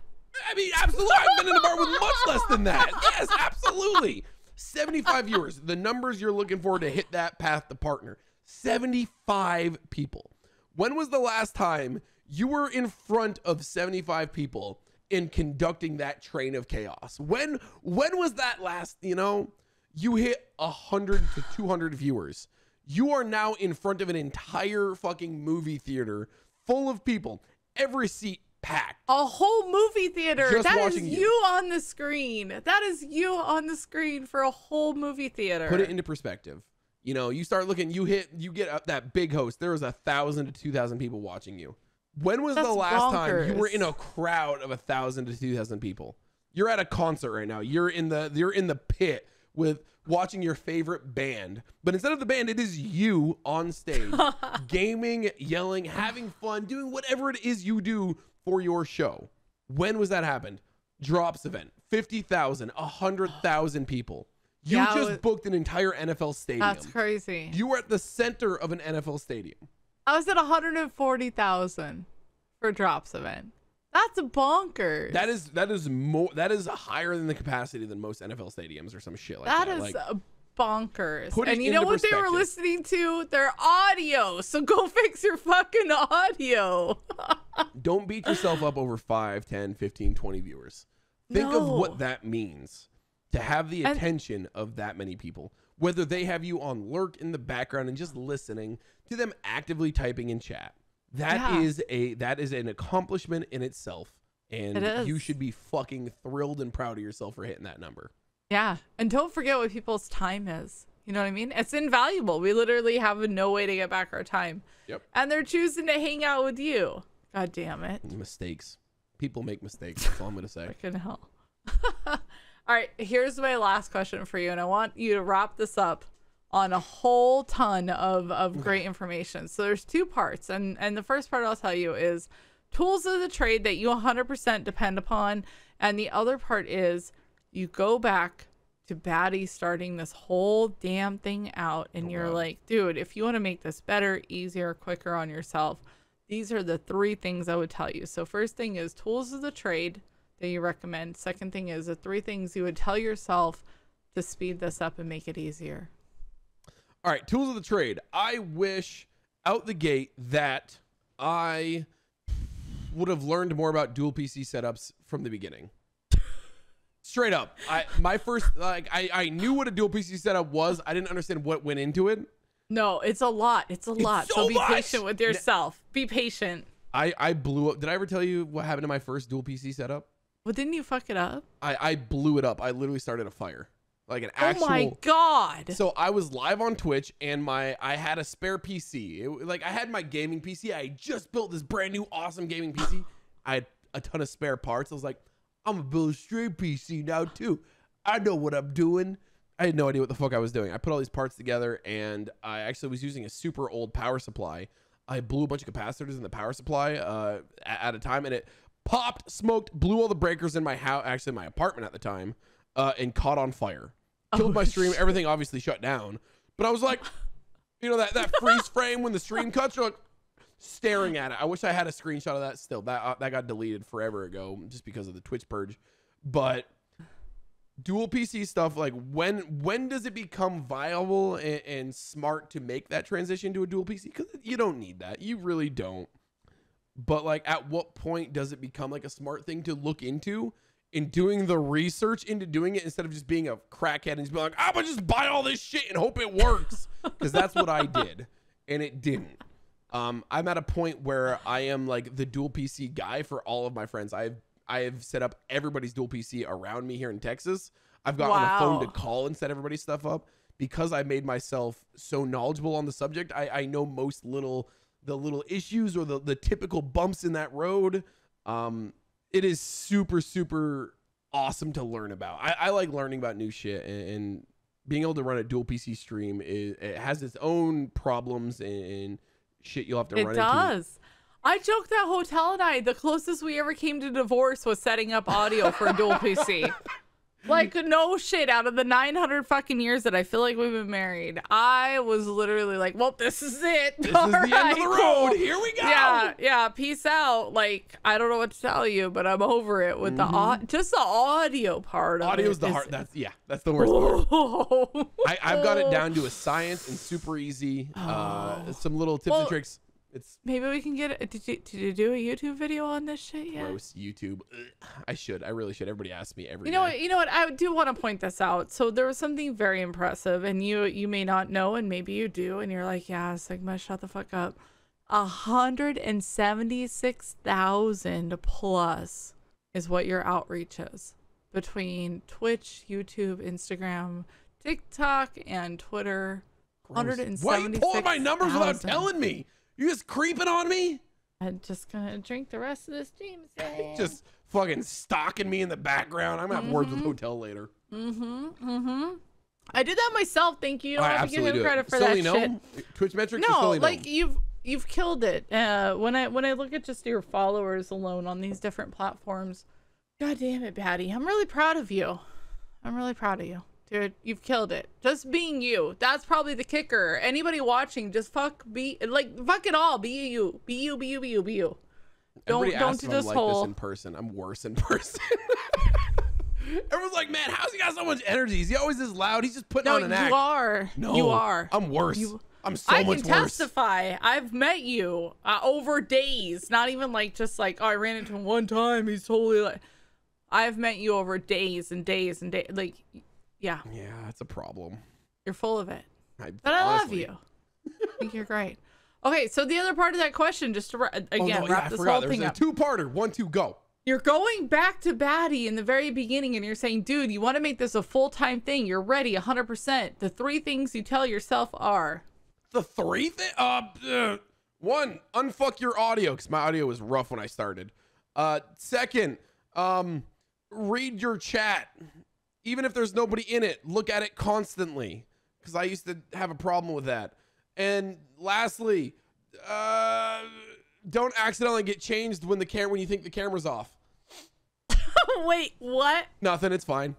I mean, absolutely. I've been in a bar with much less than that. Yes, absolutely. 75 viewers, the numbers you're looking for to hit that path to partner. 75 people. When was the last time you were in front of 75 people in conducting that train of chaos? When was that last, you hit 100 to 200 viewers. You are now in front of an entire fucking movie theater full of people, every seat packed. A whole movie theater. Just that is watching you on the screen. That is you on the screen for a whole movie theater. Put it into perspective. You start looking, you get up that big host. There was 1,000 to 2,000 people watching you. When was the last time you were in a crowd of 1,000 to 2,000 people? You're at a concert right now. You're in the pit with watching your favorite band, but instead of the band, it is you on stage, gaming, yelling, having fun, doing whatever it is you do for your show. When was that happened? Drops event, 50,000, 100,000 people. You just booked an entire NFL stadium. That's crazy. You were at the center of an NFL stadium. I was at 140,000 for Drops event. That's bonkers. That is higher than the capacity than most NFL stadiums or some shit like that. That is bonkers. Put and it you know into what they were perspective. listening to? Their audio. So go fix your fucking audio. Don't beat yourself up over 5, 10, 15, 20 viewers. Think of what that means to have the attention of that many people. Whether they have you on lurk in the background and just listening to them actively typing in chat. That is an accomplishment in itself. And you should be fucking thrilled and proud of yourself for hitting that number. Yeah. And don't forget what people's time is. You know what I mean? It's invaluable. We literally have no way to get back our time. Yep. And they're choosing to hang out with you. God damn it. Mistakes. People make mistakes. That's all I'm going to say. Fucking hell. All right. Here's my last question for you. And I want you to wrap this up on a whole ton of great information. So there's two parts. And the first part I'll tell you is tools of the trade that you 100% depend upon. And the other part is you go back to Baddie starting this whole damn thing out. And you're like, dude, if you want to make this better, easier, quicker on yourself, these are the three things I would tell you. So first thing is tools of the trade that you recommend. Second thing is the three things you would tell yourself to speed this up and make it easier. All right, tools of the trade. I wish out the gate that I would have learned more about dual PC setups from the beginning. Straight up. I knew what a dual PC setup was. I didn't understand what went into it. No, it's a lot. It's a lot. So be patient with yourself. Be patient. I blew up. Did I ever tell you what happened to my first dual PC setup? Well, didn't you fuck it up? I blew it up. I literally started a fire. Like an actual. Oh my God. So I was live on Twitch and I had a spare PC. I had my gaming PC. I just built this brand new awesome gaming PC. I had a ton of spare parts. I was like, I'm gonna build a stream PC now too. I know what I'm doing. I had no idea what the fuck I was doing. I put all these parts together and I actually was using a super old power supply. I blew a bunch of capacitors in the power supply at a time and it popped, smoked, blew all the breakers in my house, actually my apartment at the time, and caught on fire. Killed my stream. Everything obviously shut down. But I was like, that freeze frame when the stream cuts, you're like staring at it. I wish I had a screenshot of that still. That got deleted forever ago just because of the Twitch purge. But dual PC stuff, like when does it become viable and smart to make that transition to a dual PC? Because you don't need that. You really don't. But like at what point does it become like a smart thing to look into? In doing the research into doing it instead of just being a crackhead and just be like, I'm gonna just buy all this shit and hope it works. Because that's what I did. And it didn't. I'm at a point where I am like the dual PC guy for all of my friends. I have set up everybody's dual PC around me here in Texas. I've got on the phone to call and set everybody's stuff up because I made myself so knowledgeable on the subject. I know most the little issues or the typical bumps in that road. It is super, super awesome to learn about. I like learning about new shit, and being able to run a dual PC stream it has its own problems and shit you'll have to run into. It does. I joked that Hotel and I, the closest we ever came to divorce was setting up audio for a dual PC. Like, no shit, out of the 900 fucking years that I feel like we've been married, I was literally like, well, this is it. This is the end of the road. Here we go. Yeah, peace out. Like, I don't know what to tell you, but I'm over it with just the audio part of it. Audio's the hard, that's the worst part. I've got it down to a science and super easy. Some little tips and tricks. Maybe we can get it. Did you do a YouTube video on this shit yet? Gross YouTube. Ugh. I really should. Everybody asks me every day. You know what? I do want to point this out. So there was something very impressive, and you may not know, and maybe you do, and you're like, yeah, Sigma, shut the fuck up. 176,000 plus is what your outreach is between Twitch, YouTube, Instagram, TikTok, and Twitter. 176,000. Why are you pulling my numbers without telling me? You just creeping on me? I'm just gonna drink the rest of this Jameson. Just fucking stalking me in the background. I'm gonna have words with Hotel later. I did that myself. Thank you. You don't have to give him credit for that shit. Twitch metrics. No, like you've killed it. When I look at just your followers alone on these different platforms, God damn it, Baddie, I'm really proud of you. I'm really proud of you. Dude, you've killed it. Just being you. That's probably the kicker. Anybody watching, just fuck it all. Be you. Be you, be you, be you, be you. Don't do this whole... this in person. I'm worse in person. Everyone's like, man, how's he got so much energy? Is he always this loud? He's just putting on an act. You are. No, you are. I'm worse. I'm so much worse. I can testify. I've met you over days. Not even just like, oh, I ran into him one time. He's totally like... I've met you over days and days and days. Like... Yeah, it's a problem. You're full of it. But I love you. I think you're great. Okay, so the other part of that question, just to wrap this whole thing up. There's a two-parter. 1, 2, go. You're going back to Baddie in the very beginning, and you're saying, dude, you want to make this a full-time thing. You're ready, 100%. The 3 things you tell yourself are... The 3 things? 1, unfuck your audio, because my audio was rough when I started. 2nd, read your chat. Even if there's nobody in it, look at it constantly, because I used to have a problem with that. And lastly, don't accidentally get changed when you think the camera's off. Wait, what? Nothing. It's fine.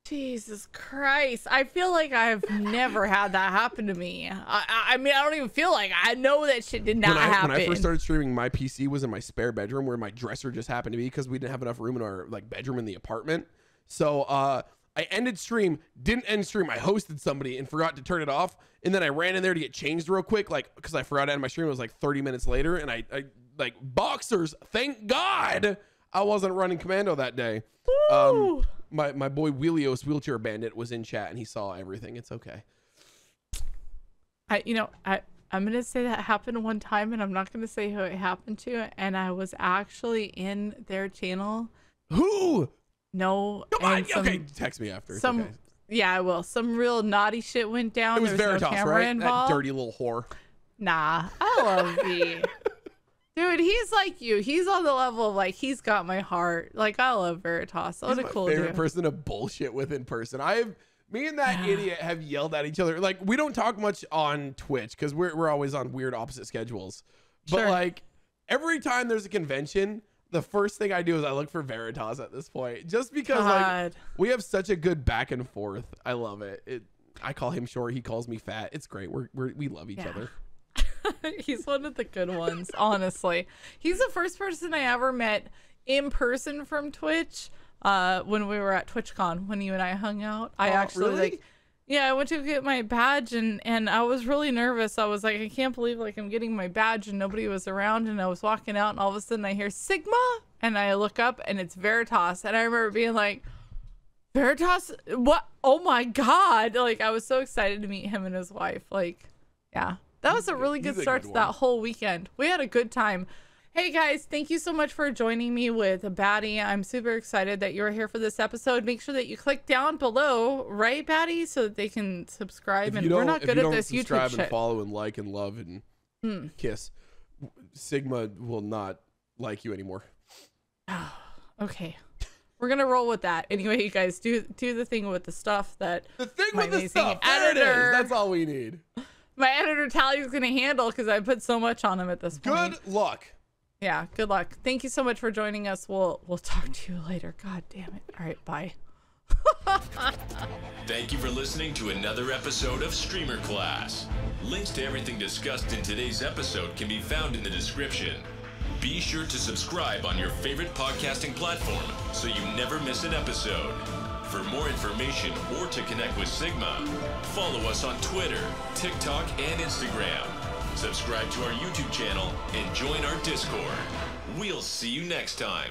Jesus Christ. I feel like I've never had that happen to me. I mean, I don't even feel like I know that shit did not happen. When I first started streaming, my PC was in my spare bedroom where my dresser just happened to be, because we didn't have enough room in our bedroom in the apartment. So I ended stream, didn't end stream. I hosted somebody and forgot to turn it off. And then I ran in there to get changed real quick, because I forgot to end my stream. It was like 30 minutes later. And I like boxers. Thank God I wasn't running commando that day. My boy Wheelios Wheelchair Bandit was in chat and he saw everything. It's okay. I'm going to say that happened one time, and I'm not going to say who it happened to. And I was actually in their channel. Who? No. Okay, text me after. Okay. Yeah, I will. Some real naughty shit went down. It was Veritas, no camera involved. That dirty little whore. Nah, I love V. Dude, he's like you. He's on the level of like, he's got my heart. Like, I love Veritas. What a cool dude. Favorite person to bullshit with in person. Me and that idiot have yelled at each other. Like, we don't talk much on Twitch because we're always on weird opposite schedules. But like, every time there's a convention, the first thing I do is I look for Veritas at this point, just because like we have such a good back and forth. I love it. I call him short. He calls me fat. It's great. We love each other. He's one of the good ones, honestly. He's the first person I ever met in person from Twitch when we were at TwitchCon, when you and I hung out. I actually really? I went to get my badge and I was really nervous. I was like, I can't believe like I'm getting my badge and nobody was around, and I was walking out and all of a sudden I hear Sigma and I look up and it's Veritas, and I remember being like, Veritas, what? Oh my God. Like, I was so excited to meet him and his wife. Like, yeah, that was a really good start to that whole weekend. We had a good time. Hey guys, thank you so much for joining me with Baddie. I'm super excited that you're here for this episode. Make sure that you click down below, right, Baddie, so that they can subscribe. And we're not good at this YouTube shit. And follow and like and love and kiss, Sigma will not like you anymore. Okay. We're gonna roll with that. Anyway, you guys do the thing with the stuff that the thing my with the amazing stuff. There it editor. is. That's all we need. My editor Tally is gonna handle because I put so much on him at this point. Good luck. Yeah, good luck. Thank you so much for joining us. We'll talk to you later. God damn it. All right, bye. Thank you for listening to another episode of Streamer Class. Links to everything discussed in today's episode can be found in the description. Be sure to subscribe on your favorite podcasting platform so you never miss an episode. For more information or to connect with Sigma, follow us on Twitter, TikTok, and Instagram. Subscribe to our YouTube channel and join our Discord. We'll see you next time.